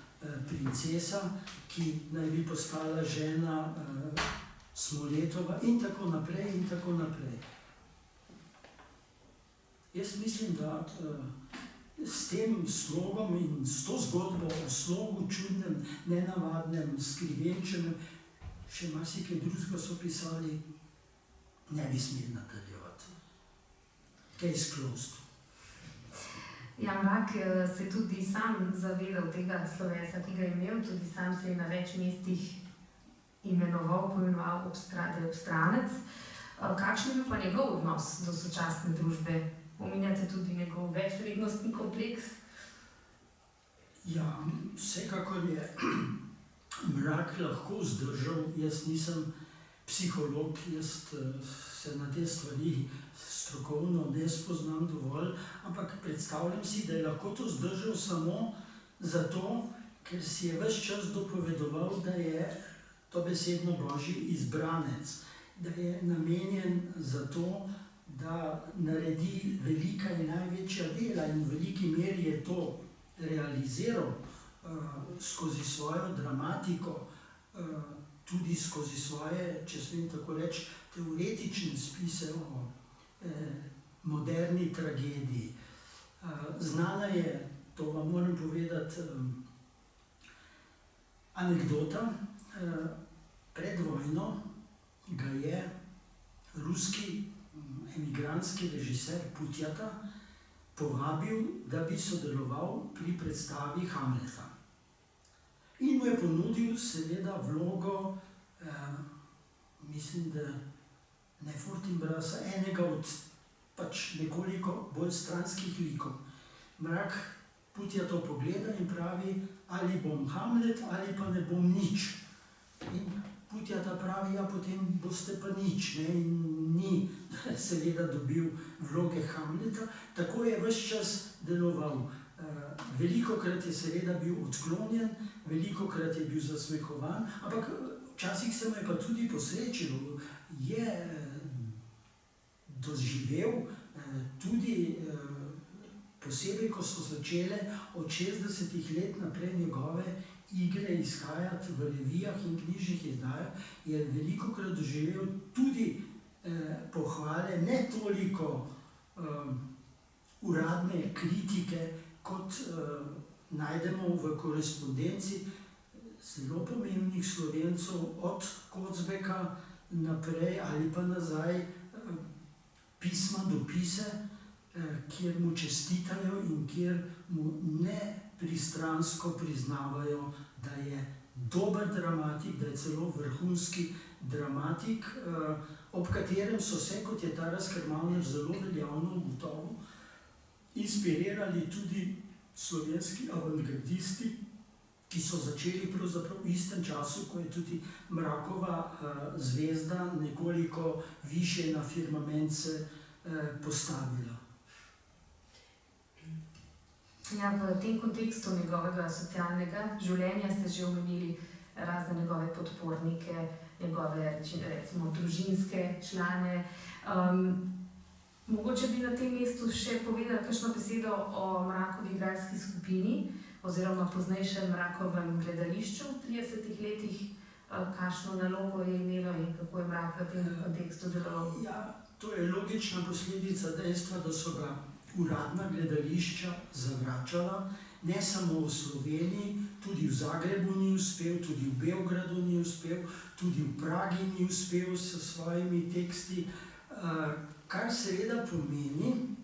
princesa, ki naj bi postala žena Smoletova in tako naprej in tako naprej. Jaz mislim, da s tem slogom in s to zgodbo o slogu čudnem, nenavadnem, skrivenčenem, še marsikaj drugega so pisali, ne bi smeli nadaljevati. Case closed. Ja, Mrak se je tudi sam zavedal tega slovesa, ki ga je imel, tudi sam se je na več mestih poimenoval da je obstranec. Kakšen je bil pa njegov odnos do sočasne družbe? Omenjate tudi njegov večvrednostni kompleks? Ja, vsekakor je Mrak lahko zdržal. Jaz nisem psiholog, jaz se na te stvari strokovno ne spoznam dovolj, ampak predstavljam si, da je lahko to zdržal samo zato, ker si je ves čas dopovedoval, da je to besedno Božji izbranec, da je namenjen za to, da naredi velika in največja dela in v veliki meri je to realiziral skozi svojo dramatiko, tudi skozi svoje, če smem tako reči, teoretične spise o moderni tragediji. Znana je, to vam moram povedati, anekdota. Pred vojno ga je ruski emigrantski režiser Putjata povabil, da bi sodeloval pri predstavi Hamleta. In mu je ponudil seveda vlogo, mislim, da ne Fortinbrasa, enega od pač nekoliko bolj stranskih likov. Mrak Putja to pogleda in pravi, ali bom Hamlet ali pa ne bom nič. In Putjata pravi, ja, potem boste pa nič, ne, in ni seveda dobil vloge Hamleta. Tako je ves čas deloval. Velikokrat je seveda bil odklonjen, velikokrat je bil zasmehovan, ampak včasih se mu je pa tudi posrečilo. Je doživel tudi, posebej, ko so začele od 60 let naprej njegove igre izhajati v revijah in knjižnih izdajah, je velikokrat doživel tudi pohvale, ne toliko uradne kritike, kot najdemo v korespondenci zelo pomembnih Slovencev, od Kocbeka naprej ali pa nazaj, pisma, dopise, kjer mu čestitajo in kjer mu nepristransko priznavajo, da je dober dramatik, da je celo vrhunski dramatik, ob katerem so se, kot je Taras Krmavner zelo veljavno ugotovil, inspirirali tudi slovenski avantgardisti, ki so začeli pravzaprav v istem času, ko je tudi Mrakova zvezda nekoliko višje na firmament se postavila. Ja, v tem kontekstu njegovega socialnega življenja ste že omenili razne njegove podpornike, njegove recimo družinske člane. Mogoče bi na tem mestu še povedali kakšno besedo o Mrakovi igralski skupini oziroma poznejšem Mrakovem gledališču v 30 letih, kakšno nalogo je imelo in kako je Mrak v tem kontekstu deloval. Ja, to je logična posledica dejstva, da so ga uradna gledališča zavračala, ne samo v Sloveniji, tudi v Zagrebu ni uspel, tudi v Beogradu ni uspel, tudi v Pragi ni uspel s svojimi teksti, kar seveda pomeni,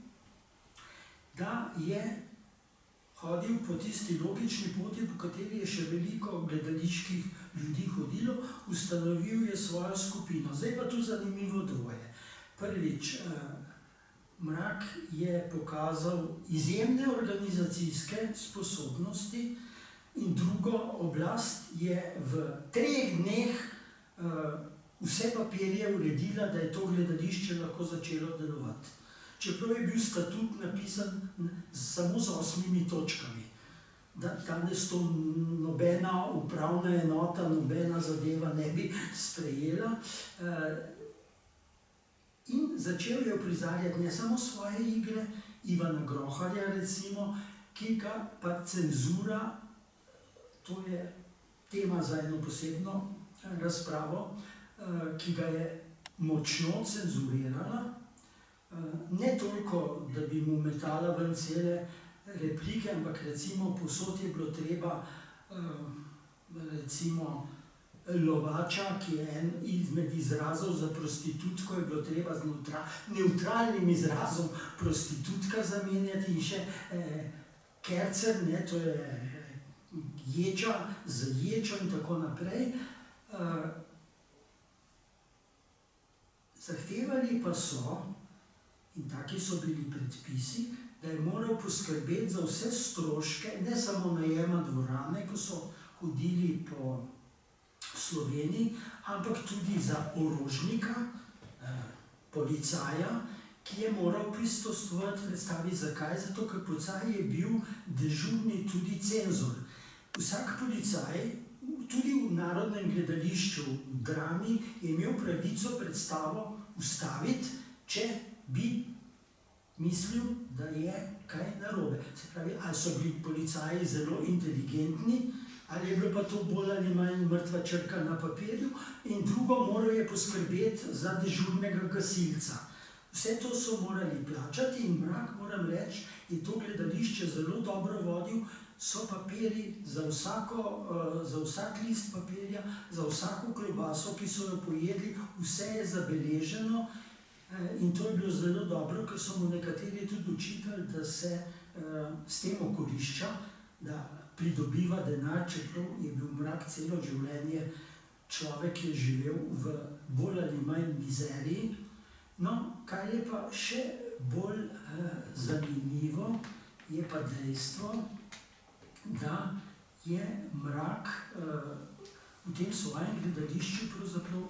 da je hodil po tisti logični poti, po kateri je še veliko gledaliških ljudi hodilo, ustanovil je svojo skupino. Zdaj pa tu zanimivo dvoje. Prvič, Mrak je pokazal izjemne organizacijske sposobnosti in drugo, oblast je v 3 dneh vse papirje uredila, da je to gledališče lahko začelo delovati. Čeprav je bil statut napisan samo z 8 točkami. Danes to nobena upravna enota, nobena zadeva ne bi sprejela. In začel je uprizarjati ne samo svoje igre, Ivana Groharja recimo, ki ga pa cenzura, to je tema za eno posebno razpravo, ki ga je močno cenzurirala. Ne toliko, da bi mu metala ven cele replike, ampak recimo povsod je bilo treba, recimo lovača, ki je en izmed izrazov za prostitutko, je bilo treba z nevtralnim izrazom prostitutka zamenjati in še kercer, ne, to je ječa z ječo in tako naprej. Zahtevali pa so, in taki so bili predpisi, da je moral poskrbeti za vse stroške, ne samo najema dvorane, ko so hodili po Sloveniji, ampak tudi za orožnika, policaja, ki je moral prisostvovati predstavi. Zakaj? Zato, ker policaj je bil dežurni tudi cenzor. Vsak policaj, tudi v Narodnem gledališču, v drami, je imel pravico predstavo ustaviti, če bi mislil, da je kaj narobe. Se pravi, ali so bili policaji zelo inteligentni, ali je bilo pa to bolj ali manj mrtva črka na papirju, in drugo, moral je poskrbeti za dežurnega gasilca. Vse to so morali plačati in Mrak, moram reči, je to gledališče zelo dobro vodil, so papiri za vsak list papirja, za vsako klobaso, ki so jo pojedli, vse je zabeleženo in to je bilo zelo dobro, ker so mu nekateri tudi učitali, da se s tem okorišča, da pridobiva denar, čeprav je bil Mrak celo življenje človek, ki je živel v bolj ali manj mizeriji. No, kar je pa še bolj zanimivo, je pa dejstvo, da je Mrak v tem svojem gledališču pravzaprav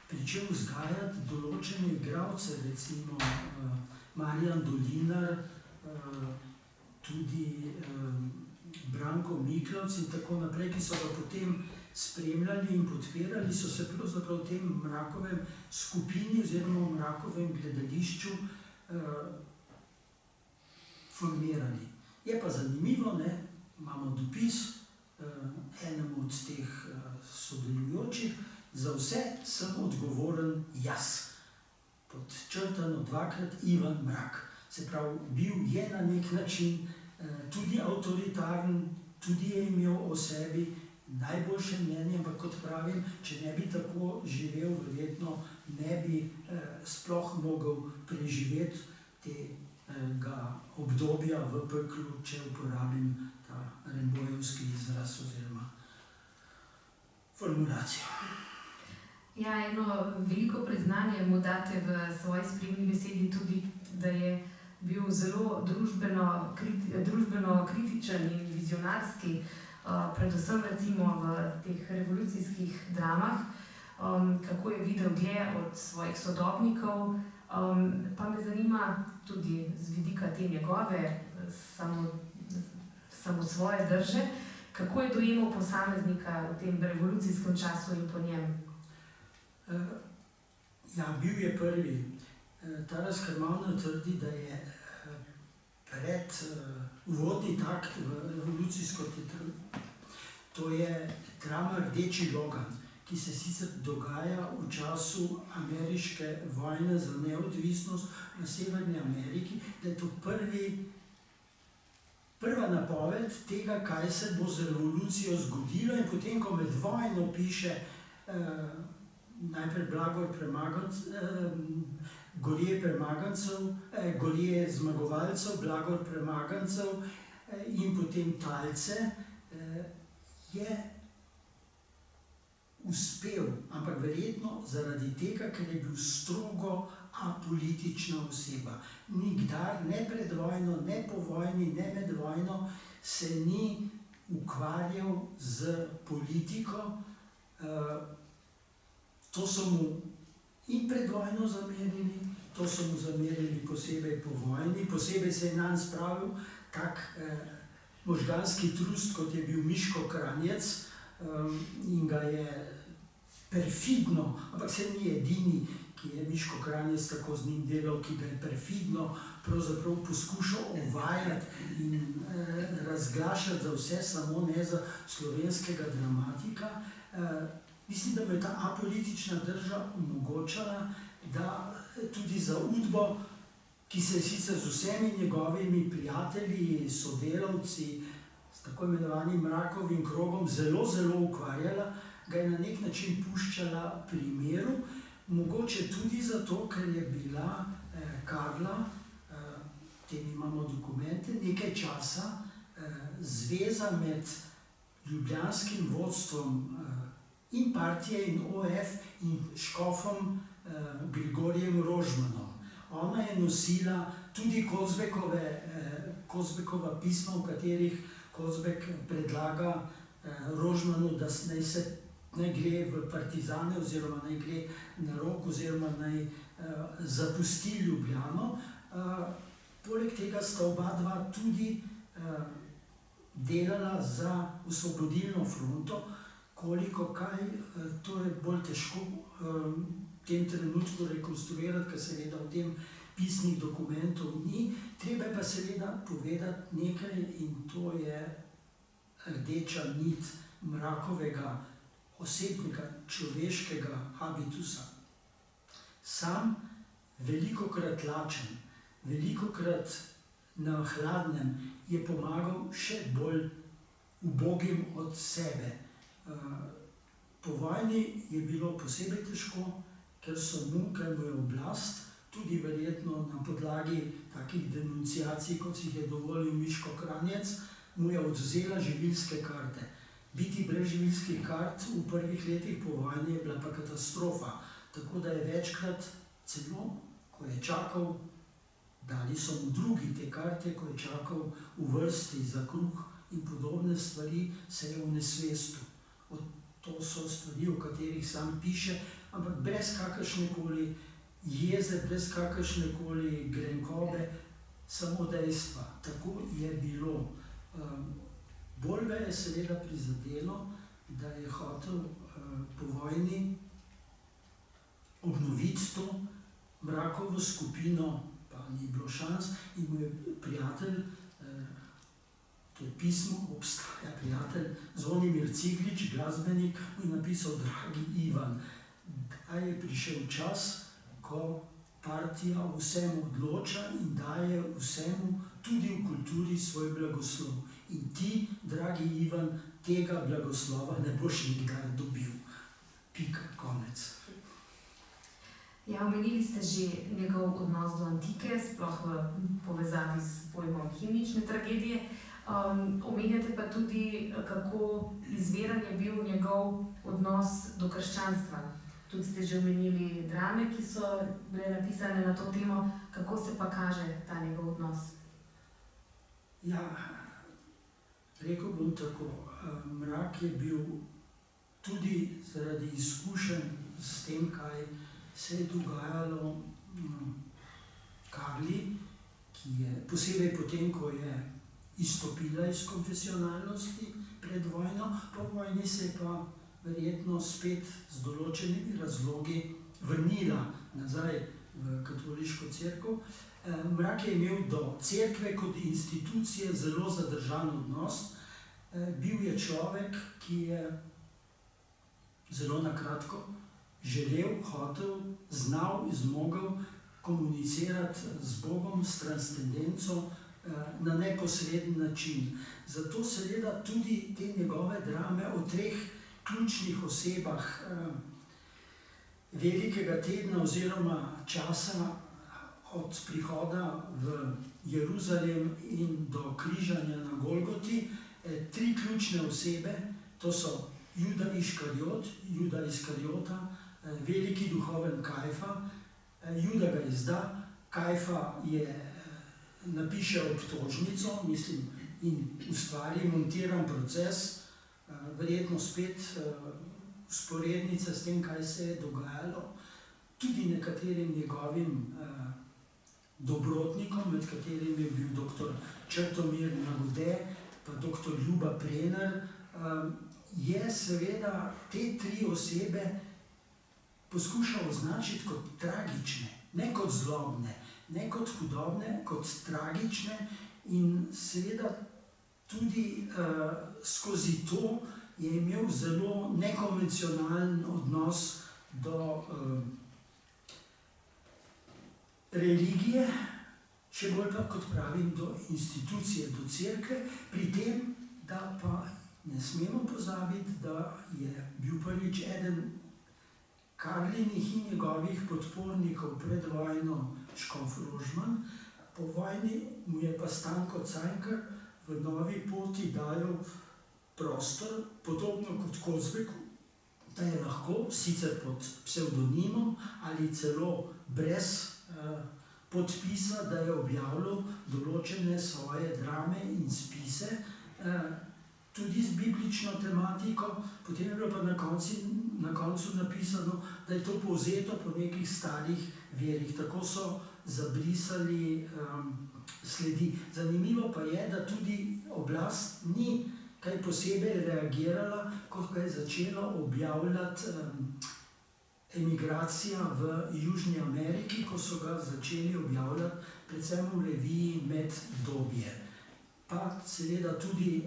pričel vzgajati določene igralce, recimo Marjan Dolinar, tudi Branko Miklavc in tako naprej, ki so ga potem spremljali in podpirali, so se pravzaprav v tem Mrakovem skupini oziroma v Mrakovem gledališču formirali. Je pa zanimivo, ne, imamo dopis enemu od teh sodelujočih, za vse sem odgovoren jaz. Podčrtano 2-krat Ivan Mrak. Se pravi, bil je na nek način tudi avtoritaren, tudi je imel o sebi najboljše mnenje, ampak kot pravim, če ne bi tako živel, verjetno ne bi sploh mogel preživeti tega obdobja v peklu, če uporabim ta Rimbaudovski izraz oziroma formulacijo. Ja, eno veliko priznanje mu date v svoji spremni besedi tudi, da je bil zelo družbeno kritičen in vizionarski, predvsem recimo v teh revolucijskih dramah, kako je videl dlje od svojih sodobnikov, pa me zanima tudi z vidika te njegove samosvoje drže, kako je dojemal posameznika v tem revolucijskem času in po njem. Ja, bil je prvi. Taras Karamanov trdi, da je pred uvodni takt v revolucijsko teatralo. To je drama Rdeči Logan, ki se sicer dogaja v času ameriške vojne za neodvisnost v Severni Ameriki, da je to prva napoved tega, kaj se bo z revolucijo zgodilo, in potem, ko med vojno piše najprej Gorje zmagovalcev, Blagor premagancev in potem Talce, je uspel, ampak verjetno zaradi tega, ker je bil strogo apolitična oseba. Nikdar, ne pred vojno, ne po vojni, ne med vojno, se ni ukvarjal z politiko. To so mu in pred vojno zamerili, to so mu zamerili posebej po vojni, posebej se je nanj spravil tak možganski trust, kot je bil Miško Kranjec, in ga je perfidno, ampak se ni edini, ki je Miško Kranjec tako z njim delal, ki ga je perfidno pravzaprav poskušal ovajati in razglašati za vse, samo ne za slovenskega dramatika. Mislim, da mu je ta apolitična drža omogočala, da tudi za Udbo, ki se je sicer z vsemi njegovimi prijatelji, sodelavci, s tako imenovanim Mrakovim krogom zelo ukvarjala, ga je na nek način puščala pri miru, mogoče tudi zato, ker je bila Karla, tem imamo dokumente, nekaj časa zveza med ljubljanskim vodstvom in partije in OF in škofom Grigorijem Rožmanom. Ona je nosila tudi Kozbekova pisma, v katerih Kozbek predlaga Rožmanu, da naj gre v partizane oziroma naj gre na rok oziroma naj zapusti Ljubljano. Poleg tega sta oba dva tudi delala za Osvobodilno fronto, koliko kaj, to je bolj težko v tem trenutku rekonstruirati, ker seveda v tem pisnih dokumentov ni. Treba je pa seveda povedati nekaj, in to je rdeča nit Mrakovega osebnega, človeškega habitusa. Sam velikokrat lačen, velikokrat na hladnem, je pomagal še bolj ubogim od sebe. Po vojni je bilo posebej težko, ker mu je oblast, tudi verjetno na podlagi takih denunciacij, kot si jih je dovolil Miško Kranjec, mu je odvzela živilske karte. Biti brez živilskih kart v prvih letih po vojni je bila pa katastrofa. Tako da je večkrat celo, ko je čakal, dali so mu drugi te karte, ko je čakal v vrsti za kruh in podobne stvari, se je unesvestil. To so stvari, o katerih sam piše, ampak brez kakršnekoli jeze, brez kakršnekoli grenkobe, samo dejstva. Tako je bilo. Bolj ga je seveda prizadelo, da je hotel po vojni obnoviti to Mrakovo skupino, pa ni bilo šans, in mu je prijatelj, to je pismo, obstaja prijatelj, Zvonimir Ciglič, glasbenik, mu je napisal: Dragi Ivan, da je prišel čas, ko partija vsem odloča in daje vsemu, tudi v kulturi, svoj blagoslov. In ti, dragi dragi Ivan, tega blagoslova ne boš nikdar dobil. Pika, konec. Ja, omenili ste že njegov odnos do antike, sploh v povezavi s pojmom himnične tragedije. Omenjate pa tudi, kako izviren je bil njegov odnos do krščanstva. Tudi ste že omenili drame, ki so bile napisane na to temo. Kako se pa kaže ta njegov odnos? Ja, rekel bom tako. Mrak je bil tudi zaradi izkušenj s tem, kaj se je dogajalo Karli, ki je posebej potem, ko je izstopila iz konfesionalnosti pred vojno, po vojni se je pa verjetno spet z določenimi razlogi vrnila nazaj v katoliško cerkev. Mrak je imel do cerkve kot institucije zelo zadržan odnos. Bil je človek, ki je zelo na kratko želel, hotel, znal, zmogel komunicirati z Bogom, s transcendenco na neposreden način. Zato seveda tudi te njegove drame o treh ključnih osebah velikega tedna oziroma časa od prihoda v Jeruzalem in do križanja na Golgoti, tri ključne osebe, to so Juda Iskariota, veliki duhoven Kajfa. Juda ga izda, Kajfa napiše obtožnico, in ustvari montiran proces, verjetno spet vzporednica s tem, kaj se je dogajalo, tudi nekaterim njegovim dobrotnikom, med katerimi je bil dr. Črtomir Nagode, pa dr. Ljuba Prener, je seveda te tri osebe poskušal označiti kot tragične, ne kot zlobne, ne kot hudobne, kot tragične, in seveda tudi skozi to je imel zelo nekonvencionalen odnos do religije, še bolj pa, kot pravim, do institucije, do cerkve, pri tem, da pa ne smemo pozabiti, da je bil prvič eden Karlinih in njegovih podpornikov pred vojno škof Rožman, po vojni mu je pa Stanko Cankar v Novi poti dajal prostor, podobno kot Kozbeku, da je lahko, sicer pod psevdonimom ali celo brez podpisa, da je objavljal določene svoje drame in spise, tudi z biblično tematiko. Potem je bilo pa na koncu napisano, da je to povzeto po nekih starih verih. Tako so zabrisali sledi. Zanimivo pa je, da tudi oblast ni kaj posebej reagirala, ko ga je začela objavljati emigracija v Južni Ameriki, ko so ga začeli objavljati predvsem v reviji Meddobje. Pa seveda tudi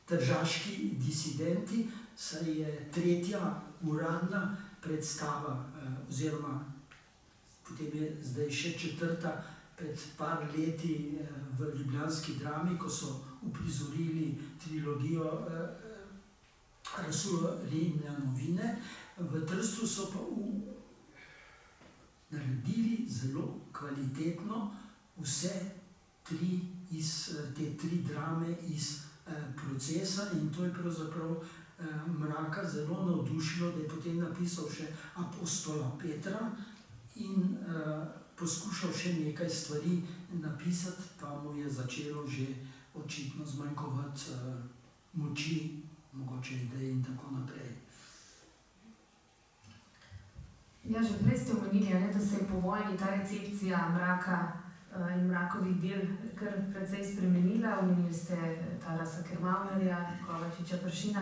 tržaški disidenti, saj je tretja uradna predstava, oziroma potem je zdaj še četrta, pred par leti v ljubljanski Drami, ko so uprizorili trilogijo Rimljanovine. V Trstu so pa naredili zelo kvalitetno vse te tri drame iz procesa, in to je pravzaprav Mraka zelo navdušilo, da je potem napisal še Apostola Petra in poskušal še nekaj stvari napisati, pa mu je začelo že očitno zmanjkovati moči, mogoče idej in tako naprej. Ja, že prej ste omenili, da se je po vojni ta recepcija Mraka in Mrakovih del kar precej spremenila. Omenili ste Tarasa Kermaunerja, Kovačiča Pršina.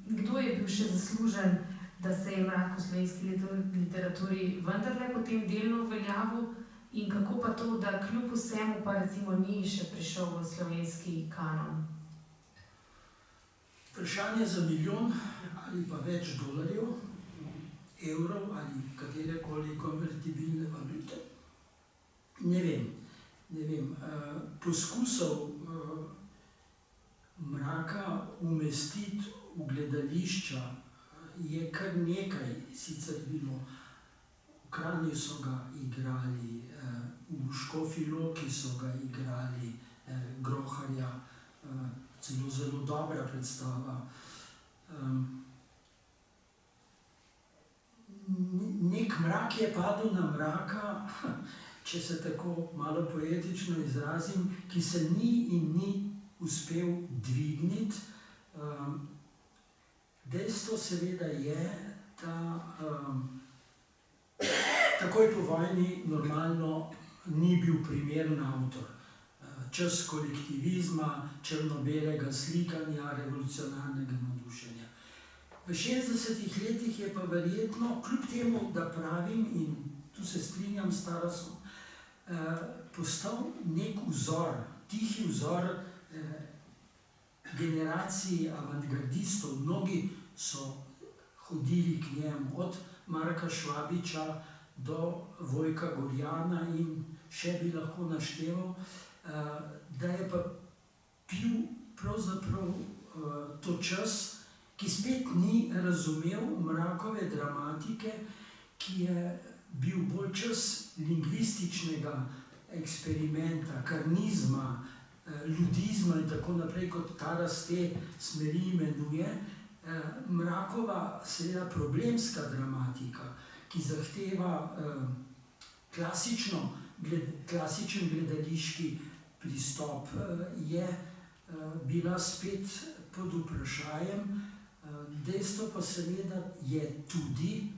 Kdo je bil še zaslužen, da se je Mrak v slovenski literaturi vendarle potem delno uveljavil, in kako pa to, da kljub vsemu pa recimo ni še prišel v slovenski kanon? Vprašanje za milijon ali pa več dolarjev, evrov ali katerekoli konvertibilne valute. Ne vem. Poskusov umestiti v gledališča je kar nekaj sicer bilo. V Kranju so ga igrali, v Škofji Loki so ga igrali, Groharja, celo zelo dobra predstava. Nek mrak je padel na mraka, če se tako malo poetično izrazim, ki se ni in ni uspel dvigniti. Dejstvo seveda je, da takoj po vojni normalno ni bil primeren avtor. Čas kolektivizma, črno-belega slikanja, revolucionarnega navdušenja. V 60-ih letih je pa verjetno, kljub temu, da pravim, in tu se strinjam s Tarasom, postal nek vzor, tihi vzor generaciji avantgardistov. Mnogi so hodili k njemu, od Marka Švabiča do Vojka Gorjana in še bi lahko našteval, da je pa bil pravzaprav to čas, ki spet ni razumel Mrakove dramatike, ki je bil bolj čas lingvističnega eksperimenta, karnizma, ludizma in tako naprej, kot Taras te smeri imenuje. Mrakova seveda problemska dramatika, ki zahteva klasičen gledališki pristop, je bila spet pod vprašajem. Dejstvo pa seveda je tudi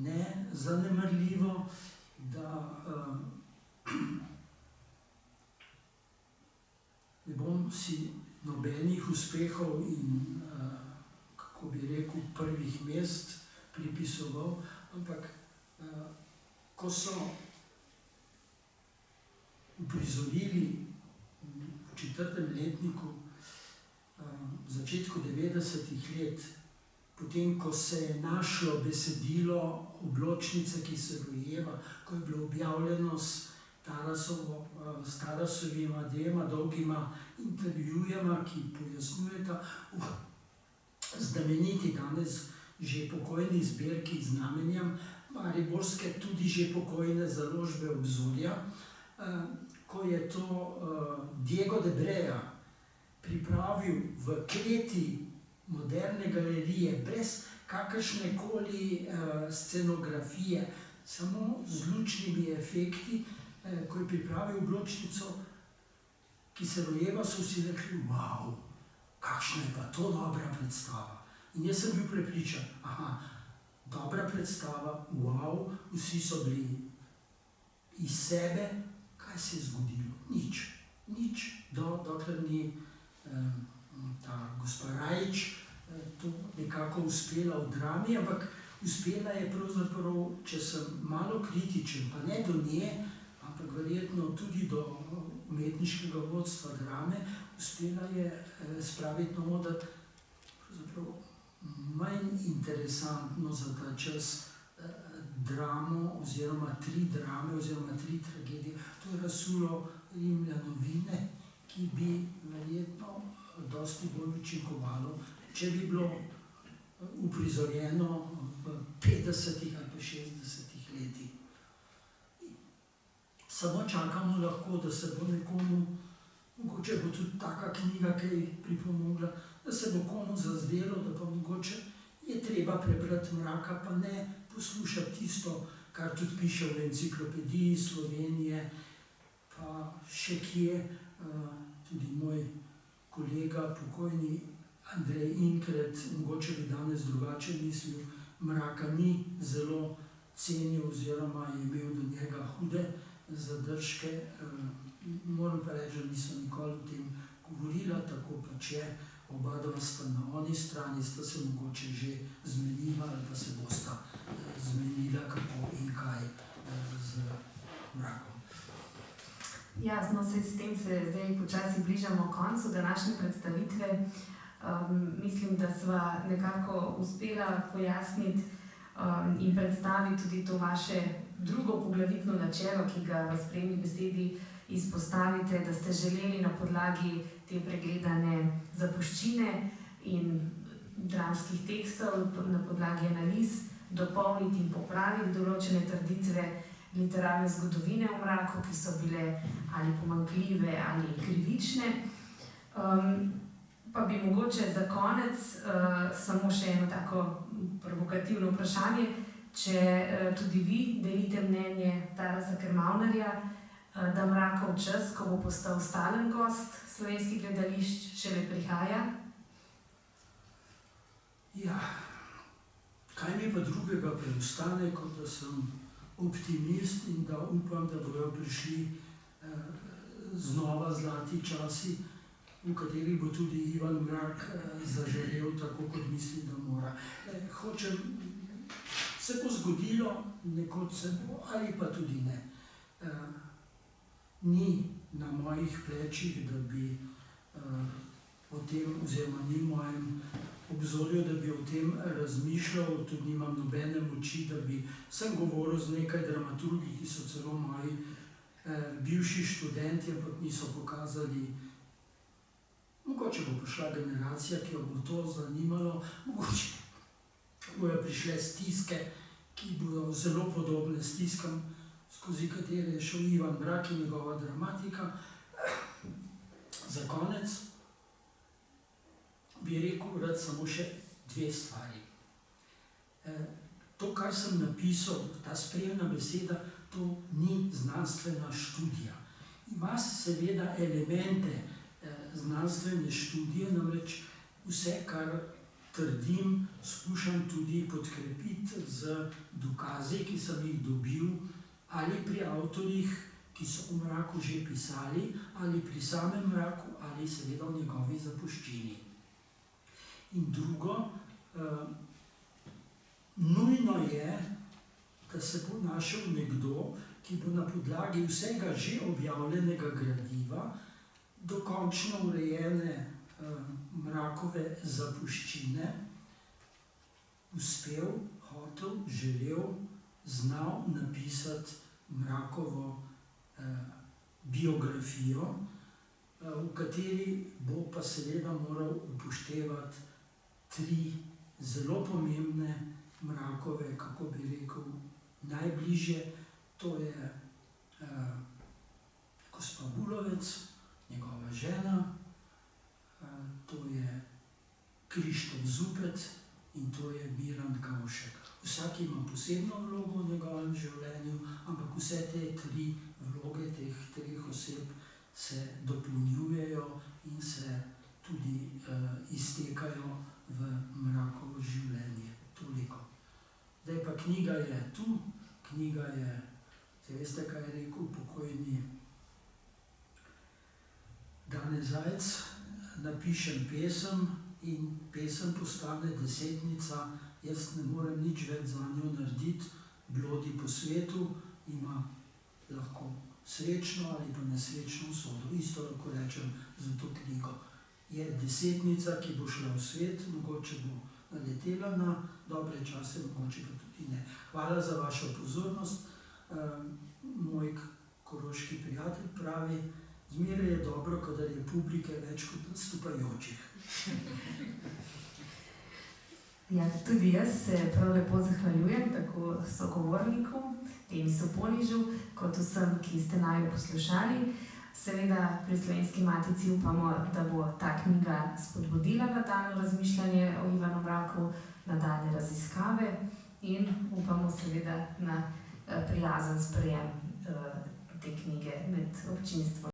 nezanemarljivo, da ne bom si nobenih uspehov in, kako bi rekel, prvih mest pripisoval, ampak ko so uprizorili v 4. letniku v začetku 90-ih let, potem ko se je našlo besedilo obločnice, ki se rojeva, ko je bilo objavljeno s Tarasovima dvema dolgima intervjujema, ki pojasnjujeta v znameniti danes že pokojni zbirki Znamenjem mariborske, tudi že pokojne založbe Obzorja, ko je to Diego de Breja pripravil v kleti moderne galerije, brez kakršnekoli scenografije, samo z lučnimi efekti, ko je pripravil obločnico, ki se rojeva, so vsi rekli, wow, kakšna je pa to dobra predstava. In jaz sem bil prepričan, dobra predstava, wow, vsi so bili iz sebe. Kaj se je zgodilo? Nič, dokler ni ta gospa Rajić to nekako uspela v drami, ampak uspela je pravzaprav, če sem malo kritičen, pa ne do nje, ampak verjetno tudi do umetniškega vodstva drame, uspela je spraviti na oder pravzaprav manj interesantno za ta čas dramo, oziroma 3 drame, oziroma 3 tragedije. To je razsulo Rimljanovine, ki bi verjetno dosti bolj učinkovalo, če bi bilo uprizorjeno v 50. ali pa 60. letih. Samo čakamo lahko, da se bo nekomu, mogoče bo tudi taka knjiga kaj pripomogla, da se bo komu zazdelo, da pa mogoče je treba prebrati Mraka, pa ne poslušati tisto, kar tudi piše v Enciklopediji Slovenije, pa še kje. Tudi moj kolega, pokojni Andrej Inkret, mogoče bi danes drugače mislil, Mraka ni zelo cenil oziroma je imel do njega hude zadržke. Moram pa reči, da nisem nikoli o tem govorila, tako pa če oba dva sta na oni strani, sta se mogoče že zmenila ali pa se bosta zmenila, kako in kaj z Mrakom. Jasno, s tem se zdaj počasi bližamo koncu današnje predstavitve. Mislim, da sva nekako uspela pojasniti in predstaviti tudi to vaše drugo poglavitno načelo, ki ga v spremni besedi izpostavite, da ste želeli na podlagi te pregledane zapuščine in dramskih tekstov, na podlagi analiz, dopolniti in popraviti določene trditve literarne zgodovine v mraku, ki so bile ali pomanjkljive ali krivične. Pa bi mogoče za konec samo še eno tako provokativno vprašanje, če tudi vi delite mnenje Tarasa Kermaunarja, da Mrakov čas, ko bo postal stalen gost slovenskih gledališč, šele prihaja? Ja, kaj mi pa drugega preostane, kot da sem optimist in da upam, da bodo prišli znova zlati časi, v katerih bo tudi Ivan Mrak zaželel tako, kot mislim, da mora. Hočem, se bo zgodilo, nekoč se bo, ali pa tudi ne. Ni na mojih plečih, da bi o tem, oziroma ni v mojem obzorju, da bi o tem razmišljal, tudi nimam nobene moči, da bi sem govoril z nekaj dramaturgi, ki so celo moji bivši študenti, ampak niso pokazali. Mogoče bo prišla generacija, ki jo bo to zanimalo, mogoče bojo prišle stiske, ki bodo zelo podobne stiskam, skozi katere je šel Ivan Mrak in njegova dramatika. Za konec bi rekel rad samo še dve stvari. To, kar sem napisal, ta spremna beseda, to ni znanstvena študija. Ima seveda elemente znanstvene študije, namreč vse, kar trdim, skušam tudi podkrepiti z dokazi, ki sem jih dobil ali pri avtorjih, ki so o Mraku že pisali, ali pri samem Mraku, ali seveda v njegovi zapuščini. In drugo, nujno je, da se bo našel nekdo, ki bo na podlagi vsega že objavljenega gradiva, dokončno urejene Mrakove zapuščine, uspel, hotel, želel, znal napisati Mrakovo biografijo, v kateri bo pa seveda moral upoštevati tri zelo pomembne Mrakove, kako bi rekel, najbližje. To je gospa Bulovec, njegova žena, to je Krištof Zupet in to je Miran Kavšek. Vsak ima posebno vlogo v njegovem življenju, ampak vse te tri vloge teh treh oseb se dopolnjujejo in se tudi iztekajo v Mrakovo življenje. Toliko. Zdaj pa knjiga je tu, knjiga je, veste, kaj je rekel pokojni Dane Zajc, napišem pesem in pesem postane desetnica, jaz ne morem nič več za njo narediti, blodi po svetu, ima lahko srečno ali pa nesrečno usodo. Isto lahko rečem za to knjigo. Je desetnica, ki bo šla v svet, mogoče bo naletela na dobre čase, mogoče pa tudi ne. Hvala za vašo pozornost. Moj koroški prijatelj pravi, zmeraj je dobro, kadar je publike več kot nastopajočih. Ja, tudi jaz se prav lepo zahvaljujem tako sogovorniku, Temi Soponižu, kot vsem, ki ste naju poslušali. Seveda pri Slovenski matici upamo, da bo ta knjiga spodbudila nadaljnje razmišljanje o Ivanu Mraku, nadaljnje raziskave in upamo seveda na prijazen sprejem te knjige med občinstvom.